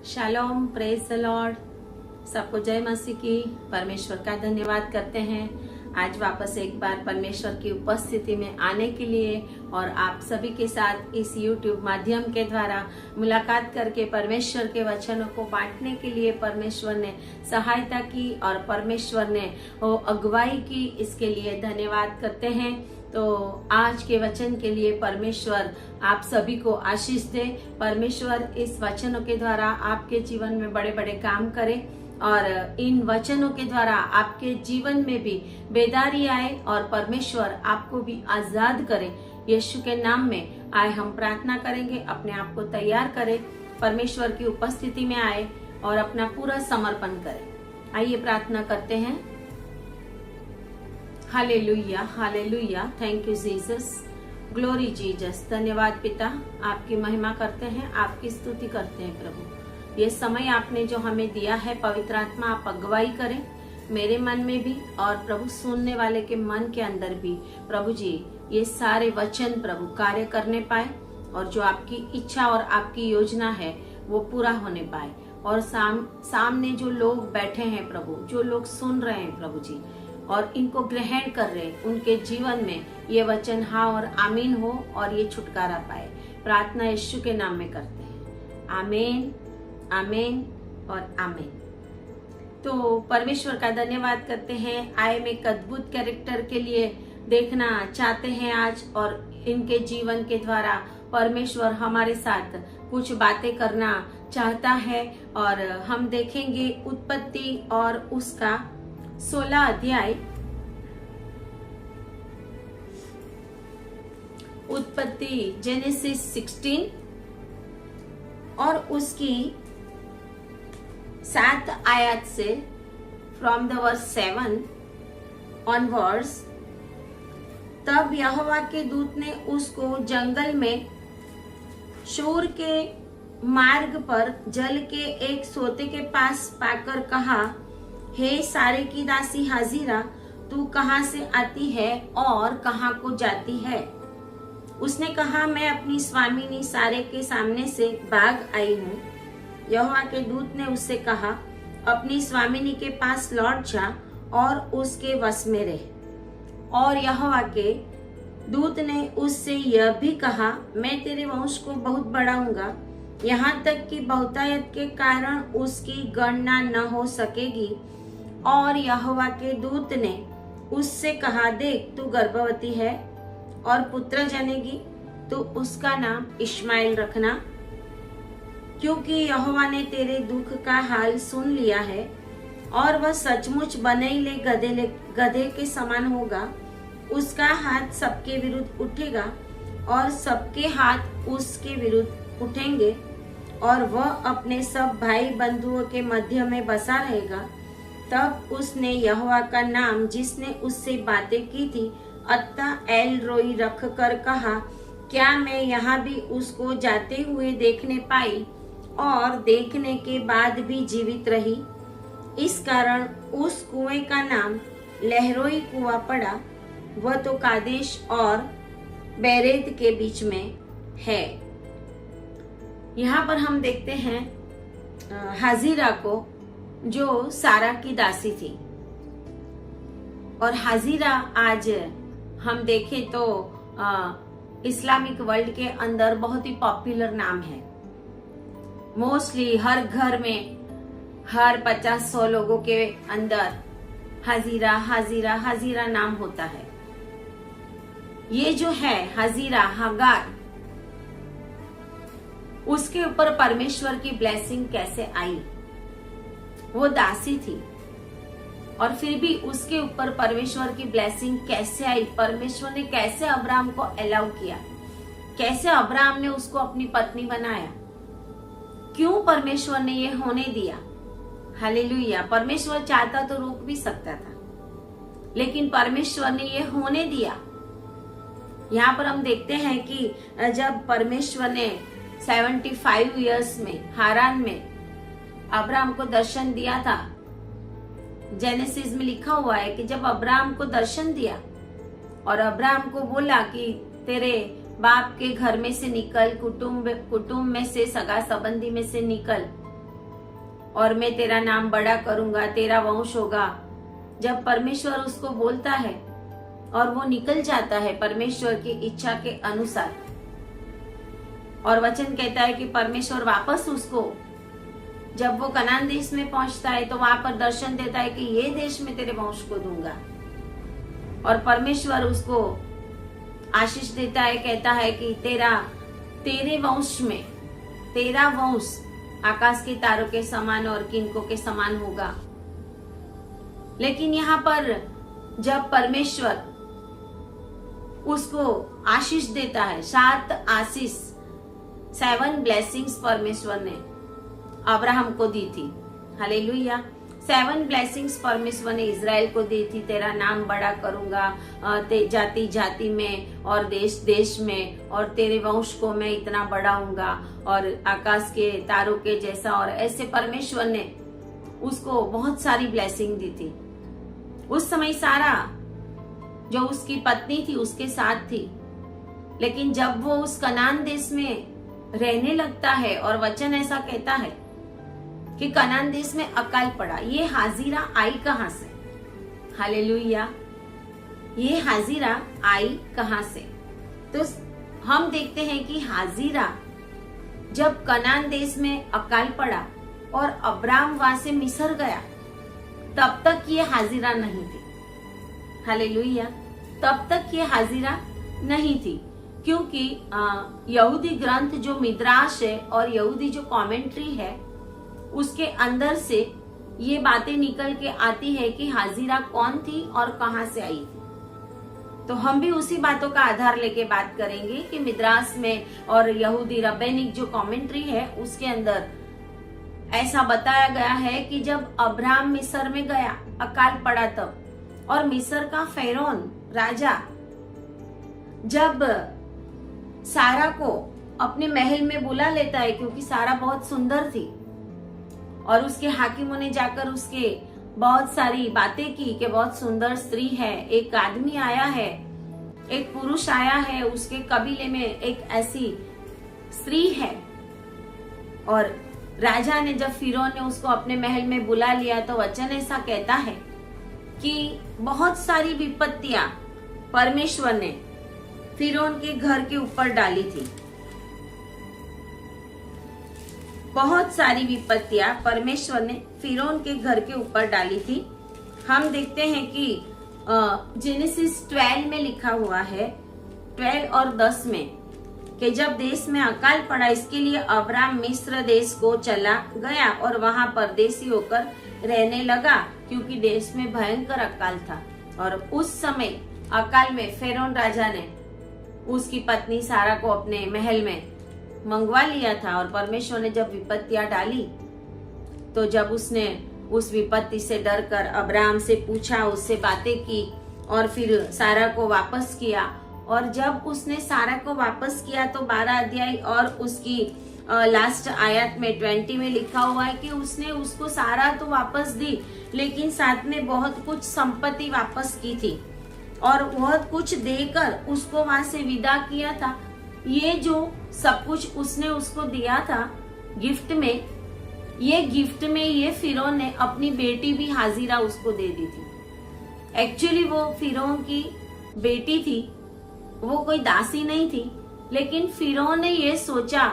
Shalom, praise the Lord. सबको जय मसीह की। परमेश्वर का धन्यवाद करते हैं आज वापस एक बार परमेश्वर की उपस्थिति में आने के लिए और आप सभी के साथ इस YouTube माध्यम के द्वारा मुलाकात करके परमेश्वर के वचनों को बांटने के लिए परमेश्वर ने सहायता की और परमेश्वर ने वो अगुवाई की। इसके लिए धन्यवाद करते हैं। तो आज के वचन के लिए परमेश्वर आप सभी को आशीष दे। परमेश्वर इस वचनों के द्वारा आपके जीवन में बड़े बड़े काम करे और इन वचनों के द्वारा आपके जीवन में भी बेदारी आए और परमेश्वर आपको भी आजाद करे। यीशु के नाम में आए हम प्रार्थना करेंगे। अपने आप को तैयार करें, परमेश्वर की उपस्थिति में आए और अपना पूरा समर्पण करें। आइए प्रार्थना करते हैं। Hallelujah, hallelujah. Thank you Jesus, glory Jesus. धन्यवाद पिता, आपकी महिमा करते हैं, आपकी स्तुति करते हैं प्रभु। ये समय आपने जो हमें दिया है, पवित्र आत्मा आप अगुवाई करें मेरे मन में भी और प्रभु सुनने वाले के मन के अंदर भी। प्रभु जी, ये सारे वचन प्रभु कार्य करने पाए और जो आपकी इच्छा और आपकी योजना है वो पूरा होने पाए। और सामने जो लोग बैठे हैं प्रभु, जो लोग सुन रहे हैं प्रभु जी और इनको ग्रहण कर रहे हैं, उनके जीवन में ये वचन हाँ और आमीन हो और ये छुटकारा पाए। प्रार्थना यीशु के नाम में करते हैं। आमीन, आमीन और आमीन। तो परमेश्वर का धन्यवाद करते हैं। आए में एक अद्भुत कैरेक्टर के लिए देखना चाहते हैं आज और इनके जीवन के द्वारा परमेश्वर हमारे साथ कुछ बातें करना चाहता है। और हम देखेंगे उत्पत्ति और उसका 16 अध्याय, उत्पत्ति जेनेसिस 16 और उसकी 7 आयत से फ्रॉम द वर्स 7 ऑनवर्ड्स। तब यहोवा के दूत ने उसको जंगल में शूर के मार्ग पर जल के एक सोते के पास पाकर कहा, हे सारे की दासी हाजिरा, तू कहाँ से आती है और कहाँ को जाती है? उसने कहा, मैं अपनी स्वामिनी सारे के सामने से भाग आई हूँ। यहोवा के दूत ने उससे कहा, अपनी स्वामिनी के पास लौट जा और उसके वश में रह। और यहोवा के दूत ने उससे यह भी कहा, मैं तेरे वंश को बहुत बढ़ाऊंगा, यहाँ तक कि बहुतायत के कारण उसकी गणना न हो सकेगी। और यहोवा के दूत ने उससे कहा, देख तू गर्भवती है और पुत्र जनेगी, तो उसका नाम इश्माएल रखना, क्योंकि यहोवा ने तेरे दुख का हाल सुन लिया है। और वह सचमुच बनैले गधे के समान होगा। उसका हाथ सबके विरुद्ध उठेगा और सबके हाथ उसके विरुद्ध उठेंगे और वह अपने सब भाई बंधुओं के मध्य में बसा रहेगा। तब उसने यहोवा का नाम जिसने उससे बातें की थी अत्ता एल रोई रख कर कहा, क्या मैं यहाँ भी उसको जाते हुए देखने पाई और देखने के बाद भी जीवित रही? इस कारण उस कुएं का नाम लहरोई कुआं पड़ा। वह तो कादेश और बेरेद के बीच में है। यहाँ पर हम देखते हैं हाजिरा को, जो सारा की दासी थी। और हाजिरा आज हम देखें तो इस्लामिक वर्ल्ड के अंदर बहुत ही पॉपुलर नाम है। मोस्टली हर घर में, हर 50-100 लोगों के अंदर हाजिरा हाजिरा हाजिरा नाम होता है। ये जो है हाजिरा, हगार, उसके ऊपर परमेश्वर की ब्लेसिंग कैसे आई? वो दासी थी और फिर भी उसके ऊपर परमेश्वर की ब्लेसिंग कैसे आई? परमेश्वर ने कैसे अब्राहम को अलाउ किया? कैसे अब्राहम ने उसको अपनी पत्नी बनाया? क्यों परमेश्वर ने ये होने दिया? हालेलुया। परमेश्वर चाहता तो रोक भी सकता था, लेकिन परमेश्वर ने ये होने दिया। यहाँ पर हम देखते हैं कि जब परमेश्वर ने 75 इयर्स में हारान में अब्राहम को दर्शन दिया था, जेनेसिस में लिखा हुआ है कि जब अब्राहम को दर्शन दिया और अब्राहम को बोला कि तेरे बाप के घर में से निकल, कुटुंब में से, सगा संबंधी में से निकल और मैं तेरा नाम बड़ा करूंगा, तेरा वंश होगा। जब परमेश्वर उसको बोलता है और वो निकल जाता है परमेश्वर की इच्छा के अनुसार, और वचन कहता है कि परमेश्वर वापस उसको, जब वो कनान देश में पहुंचता है तो वहां पर दर्शन देता है कि ये देश में तेरे वंश को दूंगा, और परमेश्वर उसको आशीष देता है, कहता है कि तेरे वंश में तेरा वंश आकाश के तारों के समान और किनकों के समान होगा। लेकिन यहाँ पर जब परमेश्वर उसको आशीष देता है, 7 आशीष, 7 ब्लेसिंग्स परमेश्वर ने अब्राहम को दी थी। हालेलुया। 7 ब्लेसिंग्स परमेश्वर ने इज़राइल को दी थी। तेरा नाम बड़ा करूंगा जाति जाति में और देश देश में, और तेरे वंश को मैं इतना बढ़ाऊंगा और आकाश के तारों के जैसा, और ऐसे परमेश्वर ने उसको बहुत सारी ब्लेसिंग दी थी। उस समय सारा जो उसकी पत्नी थी उसके साथ थी, लेकिन जब वो उस कनान देश में रहने लगता है और वचन ऐसा कहता है कि कनान देश में अकाल पड़ा। ये हाजिरा आई कहां से? हालेलुया। ये हाजिरा आई कहां से? तो हम देखते हैं कि हाजिरा जब कनान देश में अकाल पड़ा और अब्राम वहां से मिस्र गया, तब तक ये हाजिरा नहीं थी। हालेलुया। तब तक ये हाजिरा नहीं थी, क्योंकि यहूदी ग्रंथ जो मिद्राश है और यहूदी जो कमेंट्री है उसके अंदर से ये बातें निकल के आती है कि हाजिरा कौन थी और कहां से आई थी। तो हम भी उसी बातों का आधार लेके बात करेंगे कि मिद्रास में और यहूदी रब्बैनिक जो कमेंट्री है उसके अंदर ऐसा बताया गया है कि जब अब्राहम मिस्र में गया, अकाल पड़ा तब, और मिस्र का फेरोन राजा जब सारा को अपने महल में बुला लेता है, क्योंकि सारा बहुत सुंदर थी, और उसके हाकिमों ने जाकर उसके बहुत सारी बातें की कि बहुत सुंदर स्त्री है, एक आदमी आया है, एक पुरुष आया है, उसके कबीले में एक ऐसी स्त्री है। और राजा ने, जब फिरौन ने उसको अपने महल में बुला लिया, तो वचन ऐसा कहता है कि बहुत सारी विपत्तियां परमेश्वर ने फिरौन के घर के ऊपर डाली थी। बहुत सारी विपत्तियां परमेश्वर ने फिरौन के घर के ऊपर डाली थी। हम देखते हैं कि जेनेसिस 12 में लिखा हुआ है, 12 और 10 में, कि जब देश में अकाल पड़ा, इसके लिए अब्राम मिस्र देश को चला गया और वहां परदेसी होकर रहने लगा, क्योंकि देश में भयंकर अकाल था। और उस समय अकाल में फिरौन राजा ने उसकी पत्नी सारा को अपने महल में मंगवा लिया था। और परमेश्वर ने जब विपत्तियां डाली, तो जब उसने उस विपत्ति से डरकर अब्राहम से पूछा, उससे बातें की और फिर सारा को वापस किया। और जब उसने सारा को वापस किया तो 12 अध्याय और उसकी लास्ट आयत में 20 में लिखा हुआ है कि उसने उसको सारा तो वापस दी, लेकिन साथ में बहुत कुछ संपत्ति वापस की थी और बहुत कुछ देकर उसको वहां से विदा किया था। ये जो सब कुछ उसने उसको दिया था गिफ्ट में, ये गिफ्ट में ये फिरौन ने अपनी बेटी भी हाजिरा उसको दे दी थी। एक्चुअली वो फिरौन की बेटी थी, वो कोई दासी नहीं थी, लेकिन फिरौन ने ये सोचा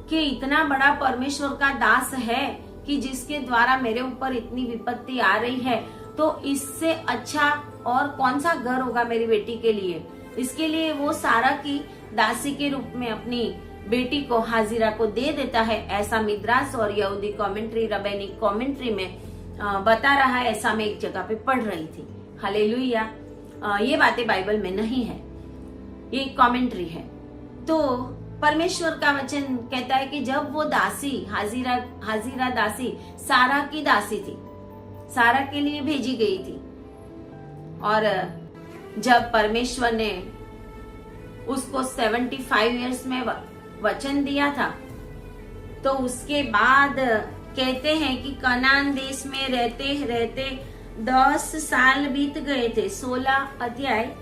कि इतना बड़ा परमेश्वर का दास है कि जिसके द्वारा मेरे ऊपर इतनी विपत्ति आ रही है, तो इससे अच्छा और कौन सा घर होगा मेरी बेटी के लिए। इसके लिए वो सारा की दासी के रूप में अपनी बेटी को हाजिरा को दे देता है। ऐसा मिद्रास और यहूदी कमेंट्री, रब्बैनिक कमेंट्री में बता रहा है। ऐसा मैं एक जगह पे पढ़ रही थी। हालेलुया। ये बातें बाइबल में नहीं है, ये कमेंट्री है। तो परमेश्वर का वचन कहता है कि जब वो दासी हाजिरा दासी सारा की दासी थी, सारा के लिए भेजी गई थी, और जब परमेश्वर ने उसको 75 इयर्स में वचन दिया था, तो उसके बाद कहते हैं कि कनान देश में रहते रहते 10 साल बीत गए थे। 16 अध्याय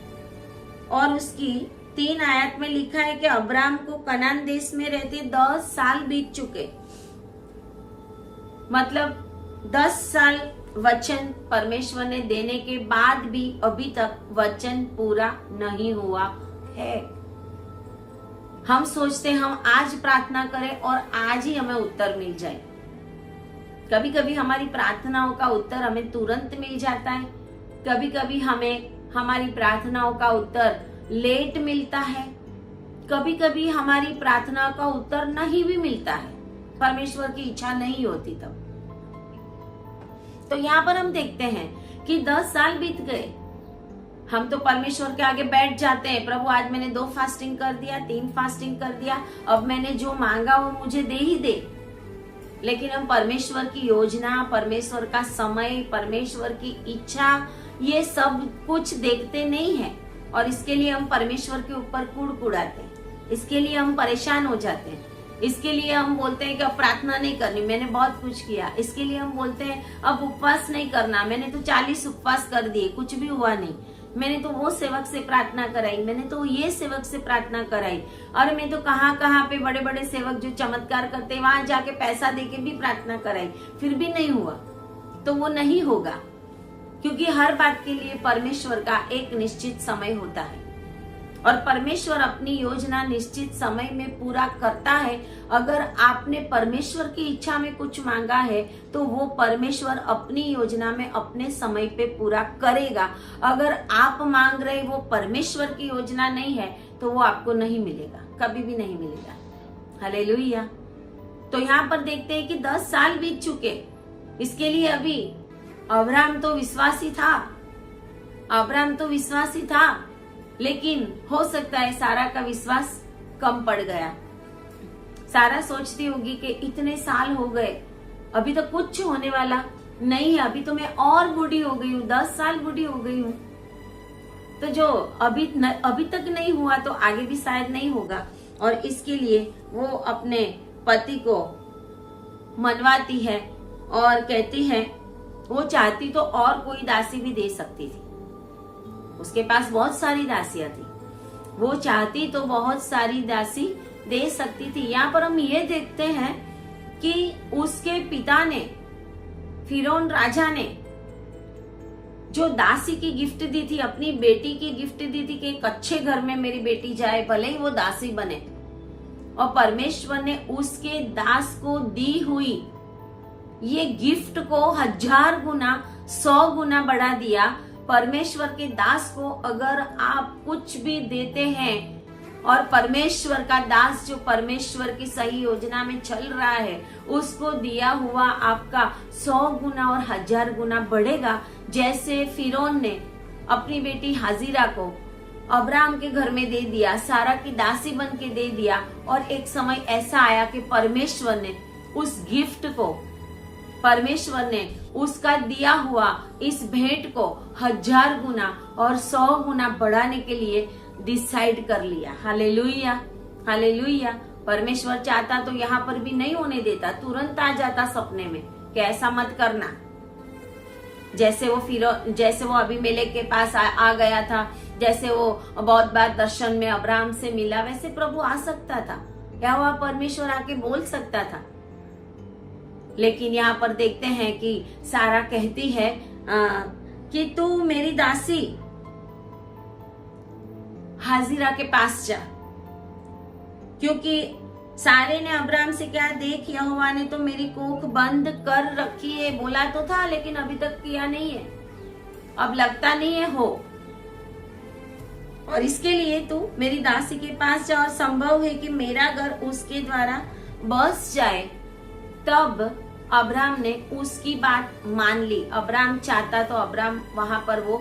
और उसकी 3 आयत में लिखा है कि अब्राम को कनान देश में रहते 10 साल बीत चुके। मतलब 10 साल वचन परमेश्वर ने देने के बाद भी अभी तक वचन पूरा नहीं हुआ है। हम सोचते हम आज प्रार्थना करें और आज ही हमें उत्तर मिल जाए। कभी कभी हमारी प्रार्थनाओं का उत्तर हमें तुरंत मिल जाता है, कभी कभी हमें हमारी प्रार्थनाओं का उत्तर लेट मिलता है, कभी कभी हमारी प्रार्थना का उत्तर नहीं भी मिलता है, परमेश्वर की इच्छा नहीं होती तब। तो यहाँ पर हम देखते हैं कि 10 साल बीत गए, हम तो परमेश्वर के आगे बैठ जाते हैं, प्रभु आज मैंने 2 फास्टिंग कर दिया, 3 फास्टिंग कर दिया, अब मैंने जो मांगा वो मुझे दे ही दे। लेकिन हम परमेश्वर की योजना, परमेश्वर का समय, परमेश्वर की इच्छा, ये सब कुछ देखते नहीं है और इसके लिए हम परमेश्वर के ऊपर कुड़कुड़ाते हैं, इसके लिए हम परेशान हो जाते हैं, इसके लिए हम बोलते हैं कि अब प्रार्थना नहीं करनी, मैंने बहुत कुछ किया। इसके लिए हम बोलते हैं अब उपवास नहीं करना, मैंने तो 40 उपवास कर दिए, कुछ भी हुआ नहीं। मैंने तो वो सेवक से प्रार्थना कराई, मैंने तो ये सेवक से प्रार्थना कराई, और मैं तो कहाँ पे बड़े बड़े सेवक जो चमत्कार करते हैं वहां जाके पैसा देके भी प्रार्थना कराई, फिर भी नहीं हुआ। तो वो नहीं होगा, क्योंकि हर बात के लिए परमेश्वर का एक निश्चित समय होता है और परमेश्वर अपनी योजना निश्चित समय में पूरा करता है। अगर आपने परमेश्वर की इच्छा में कुछ मांगा है तो वो परमेश्वर अपनी योजना में अपने समय पे पूरा करेगा। अगर आप मांग रहे वो परमेश्वर की योजना नहीं है तो वो आपको नहीं मिलेगा, कभी भी नहीं मिलेगा। हालेलुया। तो यहाँ पर देखते हैं कि 10 साल बीत चुके। इसके लिए अभी अब्राहम तो विश्वासी था, लेकिन हो सकता है सारा का विश्वास कम पड़ गया। सारा सोचती होगी कि इतने साल हो गए, अभी तो कुछ होने वाला नहीं है, अभी तो मैं और बूढ़ी हो गई हूँ, 10 साल बूढ़ी हो गई हूँ, तो जो अभी तक नहीं हुआ तो आगे भी शायद नहीं होगा। और इसके लिए वो अपने पति को मनवाती है और कहती है, वो चाहती तो और कोई दासी भी दे सकती थी, उसके पास बहुत सारी दासियां थी, वो चाहती तो बहुत सारी दासी दे सकती थी। यहाँ पर हम ये देखते हैं कि उसके पिता ने, फिरौन राजा ने जो दासी की गिफ्ट दी थी, अपनी बेटी की गिफ्ट दी थी कि एक अच्छे घर में मेरी बेटी जाए, भले ही वो दासी बने, और परमेश्वर ने उसके दास को दी हुई ये गिफ्ट को 1000 गुना 100 गुना बढ़ा दिया। परमेश्वर के दास को अगर आप कुछ भी देते हैं और परमेश्वर का दास जो परमेश्वर की सही योजना में चल रहा है, उसको दिया हुआ आपका 100 गुना और 1000 गुना बढ़ेगा। जैसे फिरौन ने अपनी बेटी हाजिरा को अब्राहम के घर में दे दिया, सारा की दासी बन के दे दिया, और एक समय ऐसा आया कि परमेश्वर ने उस गिफ्ट को, परमेश्वर ने उसका दिया हुआ इस भेंट को 1000 गुना और 100 गुना बढ़ाने के लिए डिसाइड कर लिया। Hallelujah, hallelujah. परमेश्वर चाहता तो यहाँ पर भी नहीं होने देता, तुरंत आ जाता सपने में कि ऐसा मत करना। जैसे वो अबीमेलेक के पास आ गया था, जैसे वो बहुत बार दर्शन में अब्राहम से मिला, वैसे प्रभु आ सकता था, यहोवा परमेश्वर आके बोल सकता था। लेकिन यहाँ पर देखते हैं कि सारा कहती है कि तू मेरी दासी हाजिरा के पास जा, क्योंकि सारे ने अब्राहम से कहा, देख यहोवा ने तो मेरी कोख बंद कर रखी है, बोला तो था लेकिन अभी तक किया नहीं है, अब लगता नहीं है हो, और इसके लिए तू मेरी दासी के पास जा, और संभव है कि मेरा घर उसके द्वारा बस जाए। तब अब्राहम ने उसकी बात मान ली। अब्राहम चाहता तो अब्राहम वहां पर वो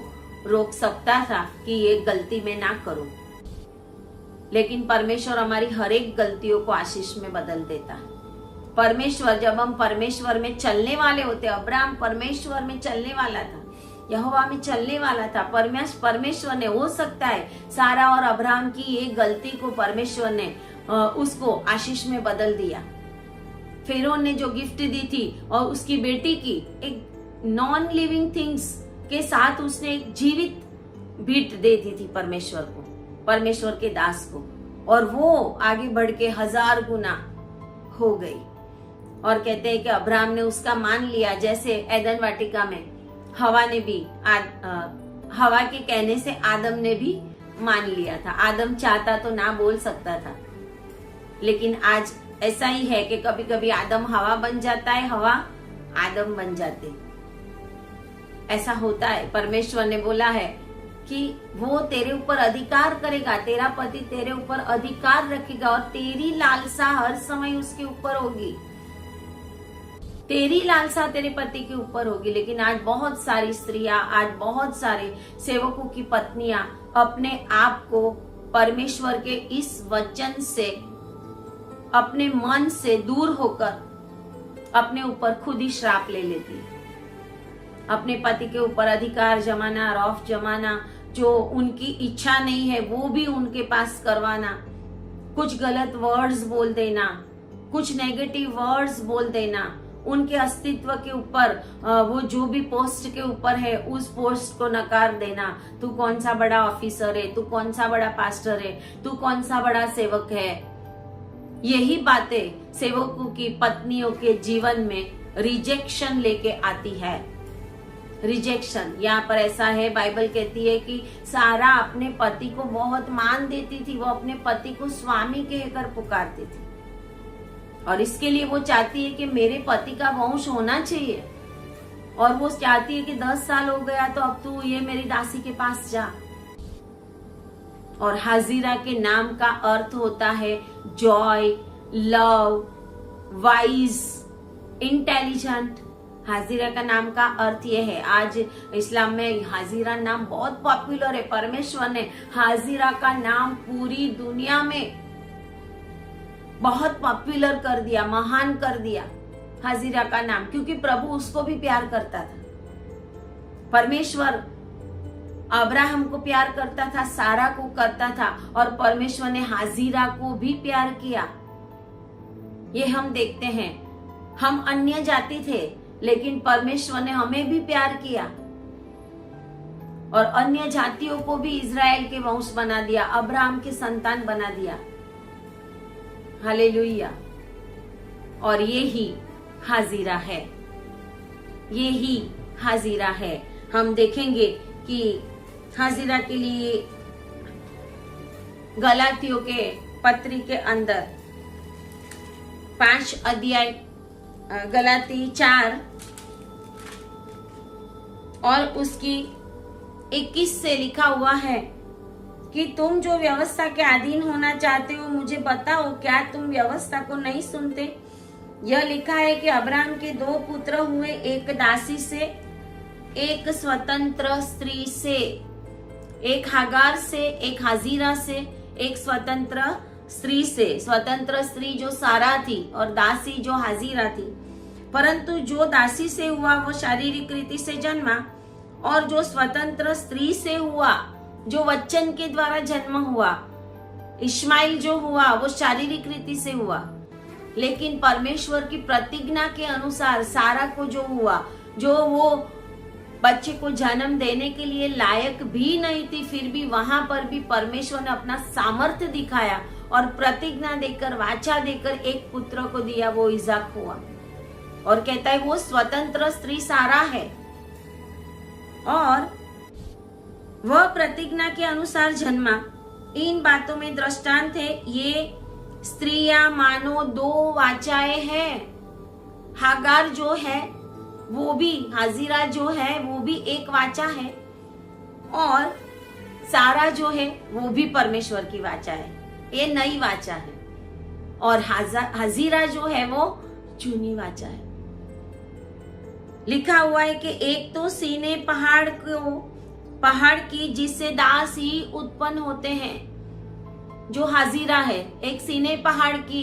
रोक सकता था कि ये गलती मैं ना करूं, लेकिन परमेश्वर हमारी हर एक गलतियों को आशीष में बदल देता है। परमेश्वर, जब हम परमेश्वर में चलने वाले होते, अब्राहम परमेश्वर में चलने वाला था, यहोवा में चलने वाला था, परमेश्वर ने, हो सकता है सारा और अब्राहम की ये गलती को परमेश्वर ने उसको आशीष में बदल दिया। फिरौन ने जो गिफ्ट दी थी और उसकी बेटी की, एक नॉन लिविंग थिंग्स के साथ उसने एक जीवित भेंट दे दी थी परमेश्वर को, परमेश्वर के दास को, और वो आगे बढ़ के 1000 गुना हो गई। और कहते हैं कि अब्राहम ने उसका मान लिया, जैसे एदन वाटिका में हवा ने भी हवा के कहने से आदम ने भी मान लिया था। आदम चाहता तो ना बोल सकता था, लेकिन आज ऐसा ही है कि कभी कभी आदम हवा बन जाता है, हवा आदम बन जाते। ऐसा होता है। परमेश्वर ने बोला है कि वो तेरे ऊपर अधिकार करेगा, तेरा पति तेरे ऊपर अधिकार रखेगा और तेरी लालसा हर समय उसके ऊपर होगी, तेरी लालसा तेरे पति के ऊपर होगी। लेकिन आज बहुत सारी स्त्रियां, आज बहुत सारे सेवकों की पत्नियां अपने आप को परमेश्वर के इस वचन से, अपने मन से दूर होकर अपने ऊपर खुद ही श्राप ले लेती, अपने पति के ऊपर अधिकार जमाना, रौफ जमाना, जो उनकी इच्छा नहीं है वो भी उनके पास करवाना, कुछ गलत वर्ड्स बोल देना, कुछ नेगेटिव वर्ड्स बोल देना, उनके अस्तित्व के ऊपर, वो जो भी पोस्ट के ऊपर है उस पोस्ट को नकार देना। तू कौन सा बड़ा ऑफिसर है, तू कौन सा बड़ा पास्टर है, तू कौन सा बड़ा सेवक है। यही बातें सेवकों की पत्नियों के जीवन में रिजेक्शन लेके आती है। रिजेक्शन यहाँ पर ऐसा है, बाइबल कहती है कि सारा अपने पति को बहुत मान देती थी, वो अपने पति को स्वामी कहकर पुकारती थी और इसके लिए वो चाहती है कि मेरे पति का वंश होना चाहिए, और वो चाहती है कि 10 साल हो गया तो अब तू ये मेरी दासी के पास जा। और हाजिरा के नाम का अर्थ होता है जॉय, लव, वाइज, इंटेलिजेंट। हाजिरा का नाम का अर्थ यह है। आज इस्लाम में हाजिरा नाम बहुत पॉपुलर है। परमेश्वर ने हाजिरा का नाम पूरी दुनिया में बहुत पॉपुलर कर दिया, महान कर दिया हाजिरा का नाम, क्योंकि प्रभु उसको भी प्यार करता था। परमेश्वर अब्राहम को प्यार करता था, सारा को करता था, और परमेश्वर ने हाजिरा को भी प्यार किया। ये हम देखते हैं। हम अन्य जाति थे, लेकिन परमेश्वर ने हमें भी प्यार किया और अन्य जातियों को भी इजराइल के वंश बना दिया, अब्राहम के संतान बना दिया। हालेलुया। और ये ही हाजिरा है, ये ही हाजिरा है। हम देखेंगे कि हाजिरा के लिए गलातियों के पत्री के अंदर 5 अध्याय, गलाती 4 और उसकी 21 से लिखा हुआ है कि तुम जो व्यवस्था के अधीन होना चाहते हो, मुझे बताओ, क्या तुम व्यवस्था को नहीं सुनते? यह लिखा है कि अब्राहम के 2 पुत्र हुए, एक दासी से, एक स्वतंत्र स्त्री से, एक हागार से, एक हाजिरा से, एक स्वतंत्र स्त्री से। स्वतंत्र स्त्री जो सारा थी और दासी जो हाजिरा थी। परंतु जो दासी से हुआ वो शारीरिक रीति से जन्मा, और जो स्वतंत्र स्त्री से हुआ, जो वचन के द्वारा जन्म हुआ, इश्माइल जो हुआ वो शारीरिक रीति से हुआ। लेकिन परमेश्वर की प्रतिज्ञा के अनुसार सारा को जो हुआ, जो वो बच्चे को जन्म देने के लिए लायक भी नहीं थी, फिर भी वहां पर भी परमेश्वर ने अपना सामर्थ्य दिखाया और प्रतिज्ञा देकर, वाचा देकर एक पुत्र को दिया, वो इसाक हुआ। और कहता है वो स्वतंत्र स्त्री सारा है और वह प्रतिज्ञा के अनुसार जन्मा। इन बातों में दृष्टांत है, ये स्त्रियां मानो 2 वाचाएं हैं। हागार जो है वो भी, हाजिरा जो है वो भी एक वाचा है, और सारा जो है वो भी परमेश्वर की वाचा है, ये नई वाचा है। और हाजिरा जो है वो जूनी वाचा है। लिखा हुआ है कि एक तो सीने पहाड़ की जिससे दास ही उत्पन्न होते हैं, जो हाजिरा है, एक सीने पहाड़ की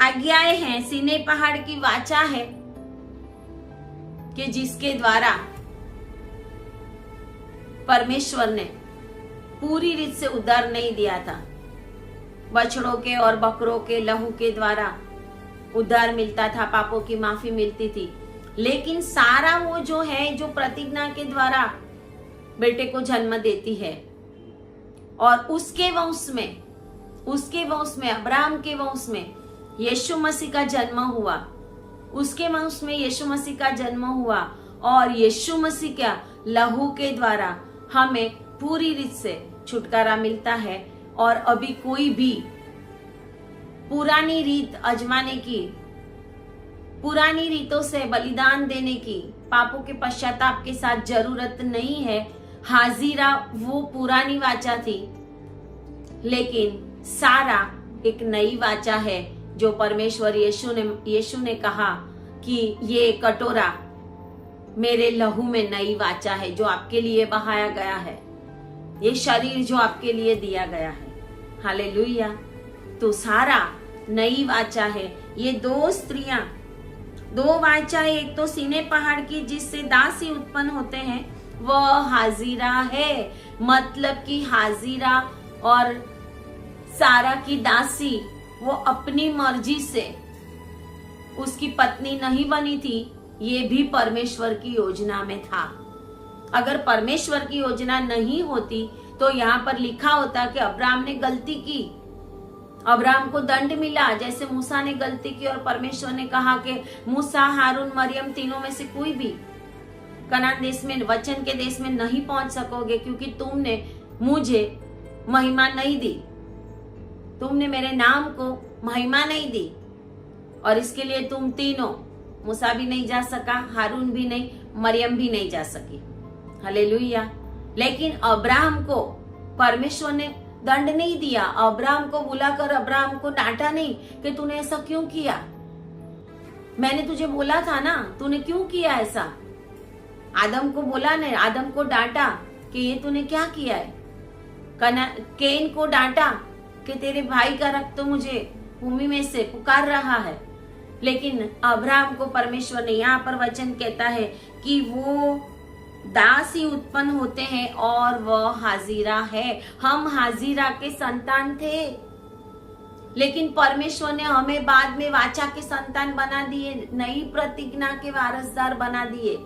आज्ञाएं हैं, सीने पहाड़ की वाचा है कि जिसके द्वारा परमेश्वर ने पूरी रीत से उद्धार नहीं दिया था। बछड़ों के और बकरों के लहू के द्वारा उद्धार मिलता था, पापों की माफी मिलती थी। लेकिन सारा वो जो है, जो प्रतिज्ञा के द्वारा बेटे को जन्म देती है, और उसके वंश में, अब्राहम के वंश में यीशु मसीह का जन्म हुआ, उसके वंश में यीशु मसीह का जन्म हुआ और यीशु मसीह का लहू के द्वारा हमें पूरी रीत से छुटकारा मिलता है। और अभी कोई भी पुरानी रीत आजमाने की, पुरानी रीतों से बलिदान देने की, पापों के पश्चाताप के साथ जरूरत नहीं है। हाजिरा वो पुरानी वाचा थी, लेकिन सारा एक नई वाचा है जो परमेश्वर यीशु ने कहा कि ये कटोरा मेरे लहू में नई वाचा है जो आपके लिए बहाया गया है, ये शरीर जो आपके लिए दिया गया है। हालेलुया। तो सारा नई वाचा है। ये दो स्त्रियां, दो वाचा, एक तो सीने पहाड़ की जिससे दासी उत्पन्न होते हैं, वह हाजिरा है। मतलब कि हाजिरा और सारा की दासी वो अपनी मर्जी से उसकी पत्नी नहीं बनी थी, ये भी परमेश्वर की योजना में था। अगर परमेश्वर की योजना नहीं होती तो यहाँ पर लिखा होता कि अब्राहम ने गलती की, अब्राहम को दंड मिला, जैसे मूसा ने गलती की और परमेश्वर ने कहा कि मूसा, हारून, मरियम तीनों में से कोई भी कनान देश में, वचन के देश में नहीं पहुंच सकोगे क्योंकि तुमने मुझे महिमा नहीं दी, तुमने मेरे नाम को महिमा नहीं दी और इसके लिए तुम तीनों, मूसा भी नहीं जा सका, हारून भी नहीं, मरियम भी नहीं जा सकी। हालेलुया। लेकिन अब्राहम को परमेश्वर ने दंड नहीं दिया, अब्राहम को बुलाकर अब्राहम को डांटा नहीं कि तूने ऐसा क्यों किया, मैंने तुझे बोला था ना, तूने क्यों किया ऐसा। आदम को बोला नहीं, आदम को डांटा कि ये तूने क्या किया है। केन को डांटा कि तेरे भाई का रक्त तो मुझे भूमि में से पुकार रहा है। लेकिन अब्राहम को परमेश्वर ने, यहाँ पर वचन कहता है कि वो दासी उत्पन्न होते हैं और वह हाजिरा है। हम हाजिरा के संतान थे, लेकिन परमेश्वर ने हमें बाद में वाचा के संतान बना दिए, नई प्रतिज्ञा के वारसदार बना दिए।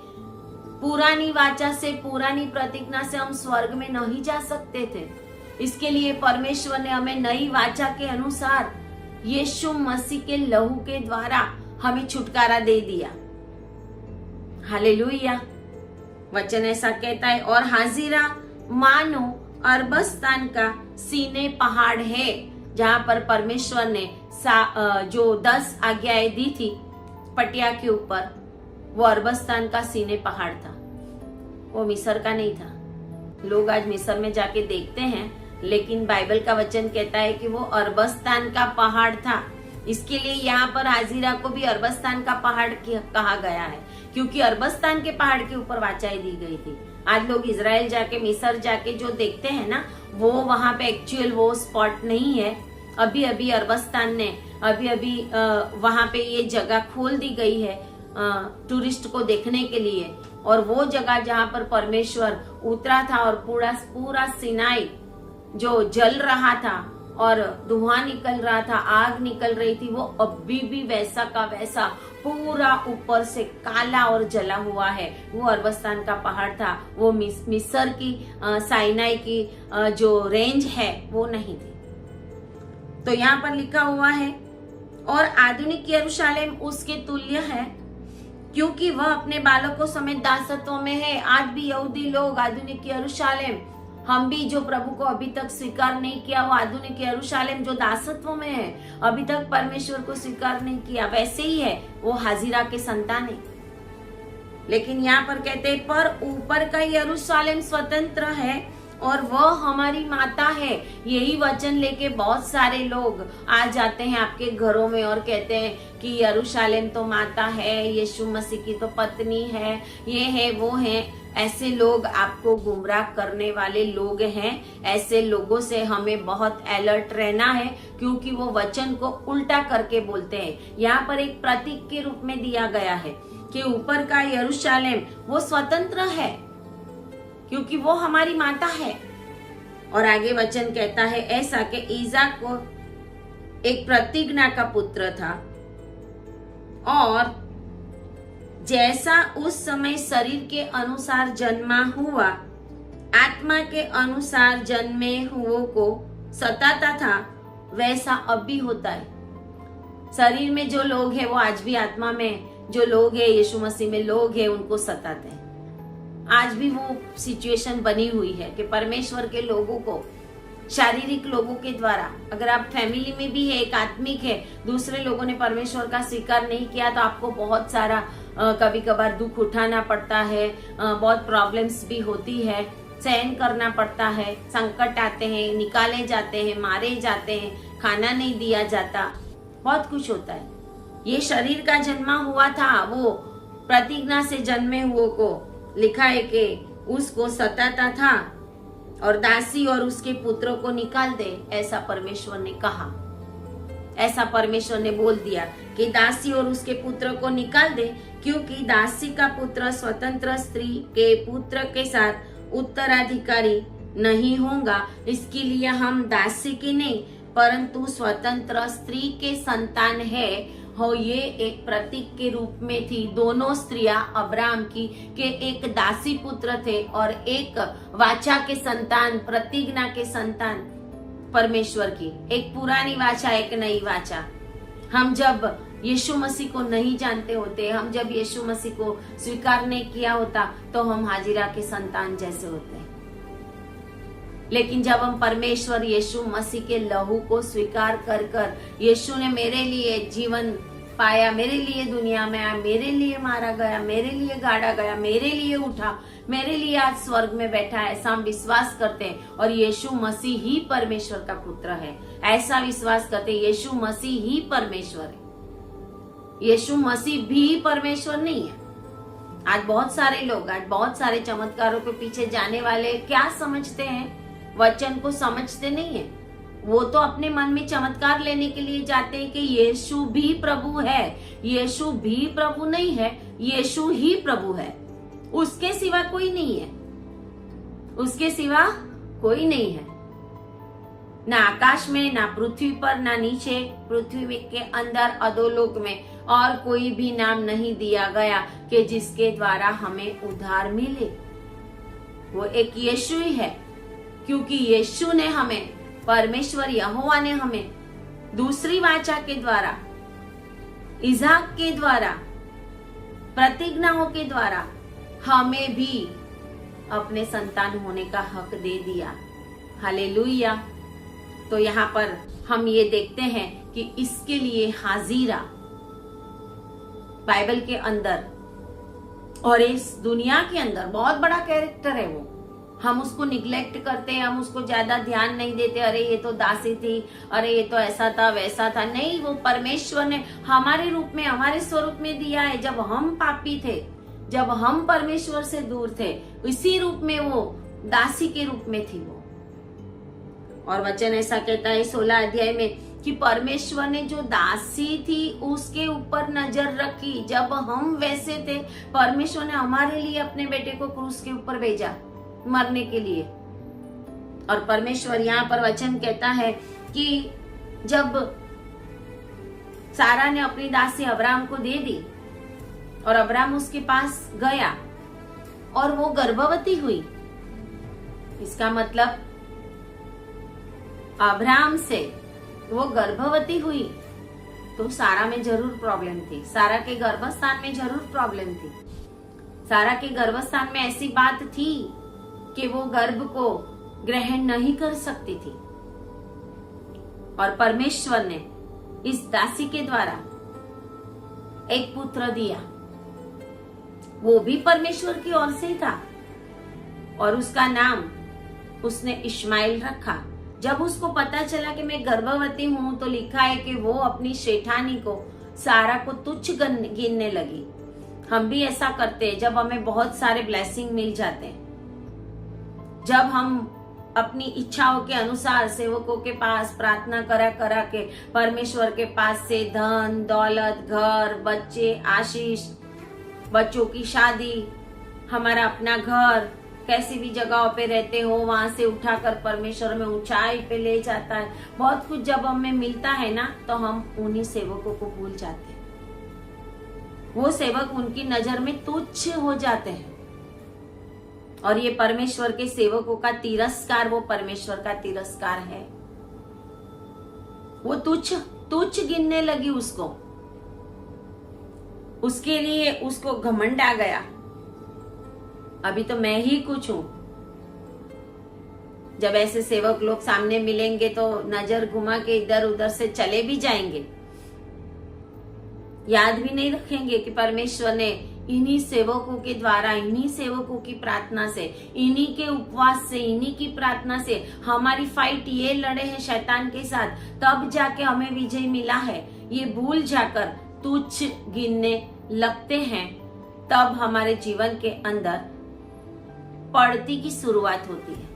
पुरानी वाचा से, पुरानी प्रतिज्ञा से हम स्वर्ग में नहीं जा सकते थे। इसके लिए परमेश्वर ने हमें नई वाचा के अनुसार यीशु मसीह के लहू के द्वारा हमें छुटकारा दे दिया। हालेलुया। वचन ऐसा कहता है, और हाजिरा मानो अरबस्तान का सीने पहाड़ है, जहां पर परमेश्वर ने जो 10 आज्ञाएं दी थी पटिया के ऊपर, वो अरबस्तान का सीने पहाड़ था, वो मिस्र का नहीं था। लोग आज मिस्र में जाके देखते हैं, लेकिन बाइबल का वचन कहता है कि वो अरबस्तान का पहाड़ था। इसके लिए यहाँ पर हाजिरा को भी अरबस्तान का पहाड़ कहा गया है, क्योंकि अरबस्तान के पहाड़ के ऊपर वाचाई दी गई थी। आज लोग इजराइल जाके, मिस्र जाके जो देखते हैं ना, वो वहां पे एक्चुअल वो स्पॉट नहीं है। अभी अभी अरबस्तान ने वहां पे ये जगह खोल दी गई है टूरिस्ट को देखने के लिए। और वो जगह जहाँ पर परमेश्वर उतरा था और पूरा सिनाई जो जल रहा था और धुआं निकल रहा था, आग निकल रही थी, वो अभी भी वैसा का वैसा पूरा ऊपर से काला और जला हुआ है। वो अरबस्तान का पहाड़ था, वो मिस्र की साइनाई की जो रेंज है वो नहीं थी। तो यहाँ पर लिखा हुआ है, और आधुनिक यरूशलेम उसके तुल्य है, क्योंकि वह अपने बालकों समेत दासत्व में है। आज भी यहूदी लोग आधुनिक यरूशलेम, हम भी जो प्रभु को अभी तक स्वीकार नहीं किया, वो आधुनिक यरूशलेम जो दासत्व में है, अभी तक परमेश्वर को स्वीकार नहीं किया, वैसे ही है, वो हाजिरा के संतान है। लेकिन यहाँ पर कहते हैं, पर ऊपर का यरूशलेम स्वतंत्र है और वह हमारी माता है। यही वचन लेके बहुत सारे लोग आ जाते हैं आपके घरों में और कहते हैं कि यरूशलेम तो माता है, यीशु मसीह की तो पत्नी है, ये है वो है। ऐसे लोग आपको गुमराह करने वाले लोग हैं। ऐसे लोगों से हमें बहुत अलर्ट रहना है, क्योंकि वो वचन को उल्टा करके बोलते हैं। यहाँ पर एक प्रतीक के रूप में दिया गया है कि ऊपर का यरूशलेम वो स्वतंत्र है, क्योंकि वो हमारी माता है। और आगे वचन कहता है ऐसा कि ईसाक को एक प्रतिज्ञा का पुत्र था, और जैसा उस समय शरीर के अनुसार जन्मा हुआ, आत्मा के अनुसार जन्मे हुओं को सताता था, वैसा अब भी होता है। शरीर में जो लोग हैं वो आज भी आत्मा में जो लोग हैं, यीशु मसीह में लोग हैं, उनको सताते हैं। आज भी वो सिचुएशन बनी हुई है कि परमेश्वर के लोगों को, शारीरिक लोगों के द्वारा, अगर आप फैमिली में भी है, एक आत्मिक है, दूसरे लोगों ने परमेश्वर का स्वीकार नहीं किया तो आपको बहुत सारा कभी कभार दुख उठाना पड़ता है, बहुत प्रॉब्लम्स भी होती है, सहन करना पड़ता है, संकट आते हैं, निकाले जाते हैं, मारे जाते हैं, खाना नहीं दिया जाता, बहुत कुछ होता है। ये शरीर का जन्मा हुआ था, वो प्रतिज्ञा से जन्मे हुए को लिखा है कि उसको सताता था और दासी और उसके पुत्रों को निकाल दे, ऐसा परमेश्वर ने कहा। ऐसा परमेश्वर ने बोल दिया कि दासी और उसके पुत्र को निकाल दे, क्योंकि दासी का पुत्र स्वतंत्र स्त्री के पुत्र के साथ उत्तराधिकारी नहीं होगा। इसके लिए हम दासी की नहीं परंतु स्वतंत्र स्त्री के संतान है। हो ये एक प्रतीक के रूप में थी दोनों स्त्रियां अब्राहम की, के एक दासी पुत्र थे और एक वाचा के संतान, प्रतिज्ञा के संतान परमेश्वर की, एक पुरानी वाचा, एक नई वाचा। हम जब यीशु मसीह को नहीं जानते होते, हम जब यीशु मसीह को स्वीकार नहीं किया होता तो हम हाजिरा के संतान जैसे होते हैं। लेकिन जब हम परमेश्वर यीशु मसीह के लहू को स्वीकार कर कर, यीशु ने मेरे लिए जीवन पाया, मेरे लिए दुनिया में आया, मेरे लिए मारा गया, मेरे लिए गाड़ा गया, मेरे लिए उठा, मेरे लिए आज स्वर्ग में बैठा है, ऐसा हम विश्वास करते हैं। और यीशु मसीह ही परमेश्वर का पुत्र है, ऐसा विश्वास करते हैं। यीशु मसीह ही परमेश्वर है, यीशु मसीह भी परमेश्वर नहीं है। आज बहुत सारे लोग, आज बहुत सारे चमत्कारों के पीछे जाने वाले क्या समझते हैं, वचन को समझते नहीं है। वो तो अपने मन में चमत्कार लेने के लिए जाते हैं कि यीशु भी प्रभु है। यीशु भी प्रभु नहीं है, यीशु ही प्रभु है, उसके सिवा कोई नहीं है, उसके सिवा कोई नहीं है। ना आकाश में, ना पृथ्वी पर, ना नीचे पृथ्वी के अंदर अधोलोक में और कोई भी नाम नहीं दिया गया कि जिसके द्वारा हमें उद्धार मिले। वो एक यीशु ही है, क्योंकि यीशु ने हमें, परमेश्वर यहोवा ने हमें दूसरी वाचा के द्वारा, इज़हाक के द्वारा, प्रतिज्ञाओं के द्वारा हमें भी अपने संतान होने का हक दे दिया। हालेलुया। तो यहाँ पर हम ये देखते हैं कि इसके लिए हाजिरा बाइबल के अंदर और इस दुनिया के अंदर बहुत बड़ा कैरेक्टर है। वो हम उसको निग्लेक्ट करते हैं, हम उसको ज्यादा ध्यान नहीं देते, अरे ये तो दासी थी, अरे ये तो ऐसा था वैसा था। नहीं, वो परमेश्वर ने हमारे रूप में, हमारे स्वरूप में दिया है। जब हम पापी थे, जब हम परमेश्वर से दूर थे, इसी रूप में वो दासी के रूप में थी वो। और वचन ऐसा कहता है 16 अध्याय में कि परमेश्वर ने जो दासी थी उसके ऊपर नजर रखी। जब हम वैसे थे, परमेश्वर ने हमारे लिए अपने बेटे को क्रूस के ऊपर भेजा मरने के लिए। और परमेश्वर यहाँ पर वचन कहता है कि जब सारा ने अपनी दासी अब्राहम को दे दी और अब्राहम उसके पास गया और वो गर्भवती हुई, इसका मतलब अब्राहम से वो गर्भवती हुई, तो सारा में जरूर प्रॉब्लम थी। सारा के गर्भस्थान में जरूर प्रॉब्लम थी। सारा के गर्भस्थान में ऐसी बात थी कि वो गर्भ को ग्रहण नहीं कर सकती थी। और परमेश्वर ने इस दासी के द्वारा एक पुत्र दिया, वो भी परमेश्वर की ओर से ही था और उसका नाम उसने इश्माइल रखा। जब उसको पता चला कि मैं गर्भवती हूं, तो लिखा है कि वो अपनी शेठानी को, सारा को तुच्छ गिनने लगी। हम भी ऐसा करते हैं जब हमें बहुत सारे ब्लेसिंग मिल जाते हैं, जब हम अपनी इच्छाओं के अनुसार सेवकों के पास प्रार्थना करा के परमेश्वर के पास से धन दौलत, घर, बच्चे, आशीष, बच्चों की शादी, हमारा अपना घर, कैसी भी जगहों पे रहते हो वहां से उठाकर परमेश्वर में ऊंचाई पे ले जाता है। बहुत कुछ जब हमें मिलता है ना, तो हम उन्हीं सेवकों को भूल जाते हैं। वो सेवक उनकी नजर में तुच्छ हो जाते हैं और ये परमेश्वर के सेवकों का तिरस्कार, वो परमेश्वर का तिरस्कार है। वो तुच्छ तुच्छ गिनने लगी उसको। उसके लिए उसको घमंड आ गया, अभी तो मैं ही कुछ हूं। जब ऐसे सेवक लोग सामने मिलेंगे तो नजर घुमा के इधर उधर से चले भी जाएंगे, याद भी नहीं रखेंगे कि परमेश्वर ने इन्हीं सेवकों के द्वारा, इन्हीं सेवकों की प्रार्थना से, इन्हीं के उपवास से, इन्हीं की प्रार्थना से हमारी फाइट ये लड़े हैं शैतान के साथ, तब जाके हमें विजय मिला है। ये भूल जाकर तुच्छ गिनने लगते हैं, तब हमारे जीवन के अंदर पड़ती की शुरुआत होती है।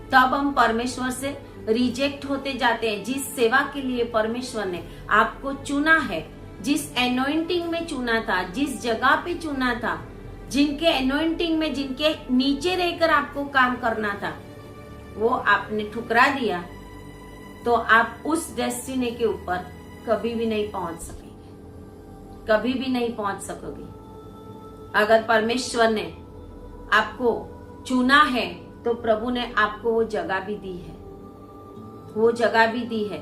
तब हम परमेश्वर से रिजेक्ट होते जाते हैं। जिस सेवा के लिए परमेश्वर ने आपको चुना है, जिस एनॉइंटिंग में चुना था, जिस जगह पे चुना था, जिनके एनॉइंटिंग में, जिनके नीचे रहकर आपको काम करना था, वो आपने ठुकरा दिया, तो आप उस डेस्टिनी के ऊपर कभी भी नहीं पहुंच सकेंगे, कभी भी नहीं पहुंच सकोगे। अगर परमेश्वर ने आपको चुना है तो प्रभु ने आपको वो जगह भी दी है, वो जगह भी दी है।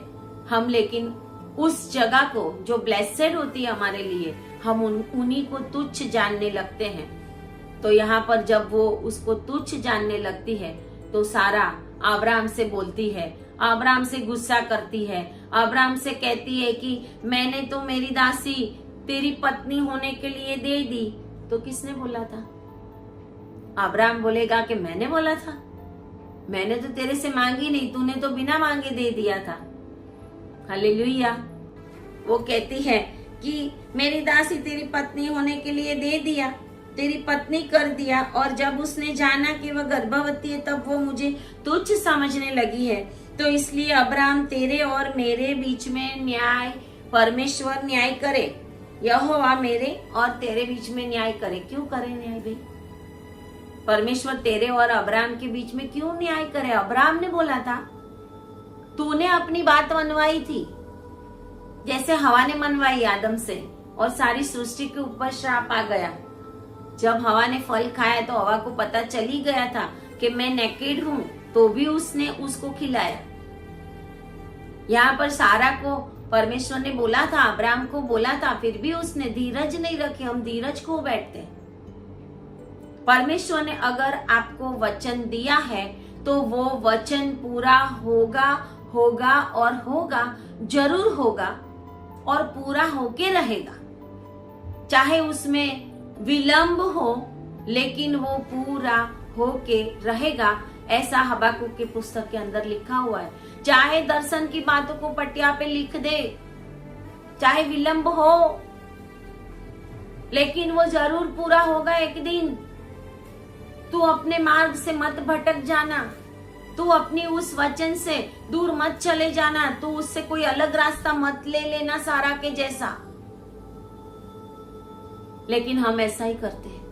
हम लेकिन उस जगह को जो ब्लेसेड होती है हमारे लिए, हम उन्हीं को तुच्छ जानने लगते हैं। तो यहाँ पर जब वो उसको तुच्छ जानने लगती है तो सारा अब्राहम से बोलती है, अब्राहम से गुस्सा करती है, अब्राहम से कहती है कि मैंने तो मेरी दासी तेरी पत्नी होने के लिए दे दी। तो किसने बोला था? अब्राहम बोलेगा कि मैंने बोला था, मैंने तो तेरे से मांगी नहीं, तूने तो बिना मांगे दे दिया था। हालेलुया। वो कहती है कि मेरी दासी तेरी पत्नी होने के लिए दे दिया, तेरी पत्नी कर दिया, और जब उसने जाना कि वह गर्भवती है तब वो मुझे तुच्छ समझने लगी है। तो इसलिए अब्राहम तेरे और मेरे बीच में न्याय, परमेश्वर न्याय करे, यहोवा मेरे और तेरे बीच में न्याय करे। क्यों करे न्याय भाई? परमेश्वर तेरे और अब्राहम के बीच में क्यों न्याय करे? अब्राहम ने बोला था, तूने अपनी बात मनवाई थी, जैसे हवा ने मनवाई आदम से, और सारी सृष्टि के ऊपर श्राप आ गया। जब हवा ने फल खाया तो हवा को पता चल ही गया था कि मैं नेकेड हूं, तो भी उसने उसको खिलाया। यहाँ पर सारा को परमेश्वर ने बोला था, अब्राहम को बोला था, फिर भी उसने धीरज नहीं रखी। हम धीरज खो बैठते हैं। परमेश्वर ने अगर आपको वचन दिया है तो वो वचन पूरा होगा, होगा और होगा, जरूर होगा और पूरा होके रहेगा। चाहे उसमें विलंब हो, लेकिन वो पूरा होके रहेगा। ऐसा हबाकुक की पुस्तक के अंदर लिखा हुआ है। चाहे दर्शन की बातों को पटिया पे लिख दे, चाहे विलंब हो, लेकिन वो जरूर पूरा होगा एक दिन। तू अपने मार्ग से मत भटक जाना, तू अपनी उस वचन से दूर मत चले जाना, तू उससे कोई अलग रास्ता मत ले लेना सारा के जैसा। लेकिन हम ऐसा ही करते हैं।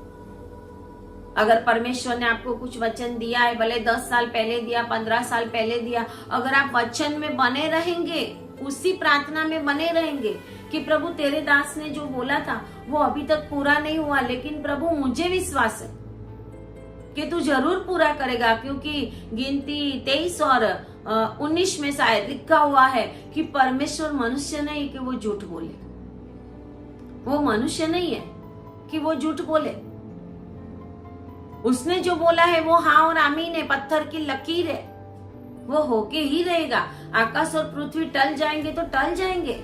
अगर परमेश्वर ने आपको कुछ वचन दिया है, भले 10 साल पहले दिया, 15 साल पहले दिया, अगर आप वचन में बने रहेंगे, उसी प्रार्थना में बने रहेंगे कि प्रभु तेरे दास ने जो बोला था वो अभी तक पूरा नहीं हुआ, लेकिन प्रभु मुझे विश्वास है कि तू जरूर पूरा करेगा, क्योंकि गिनती 23 और 19 में शायद लिखा हुआ है कि परमेश्वर मनुष्य नहीं कि वो झूठ बोले। वो मनुष्य नहीं है कि वो झूठ बोले। उसने जो बोला है वो हाँ और आमीन है, पत्थर की लकीर है, वो होके ही रहेगा। आकाश और पृथ्वी टल जाएंगे तो टल जाएंगे,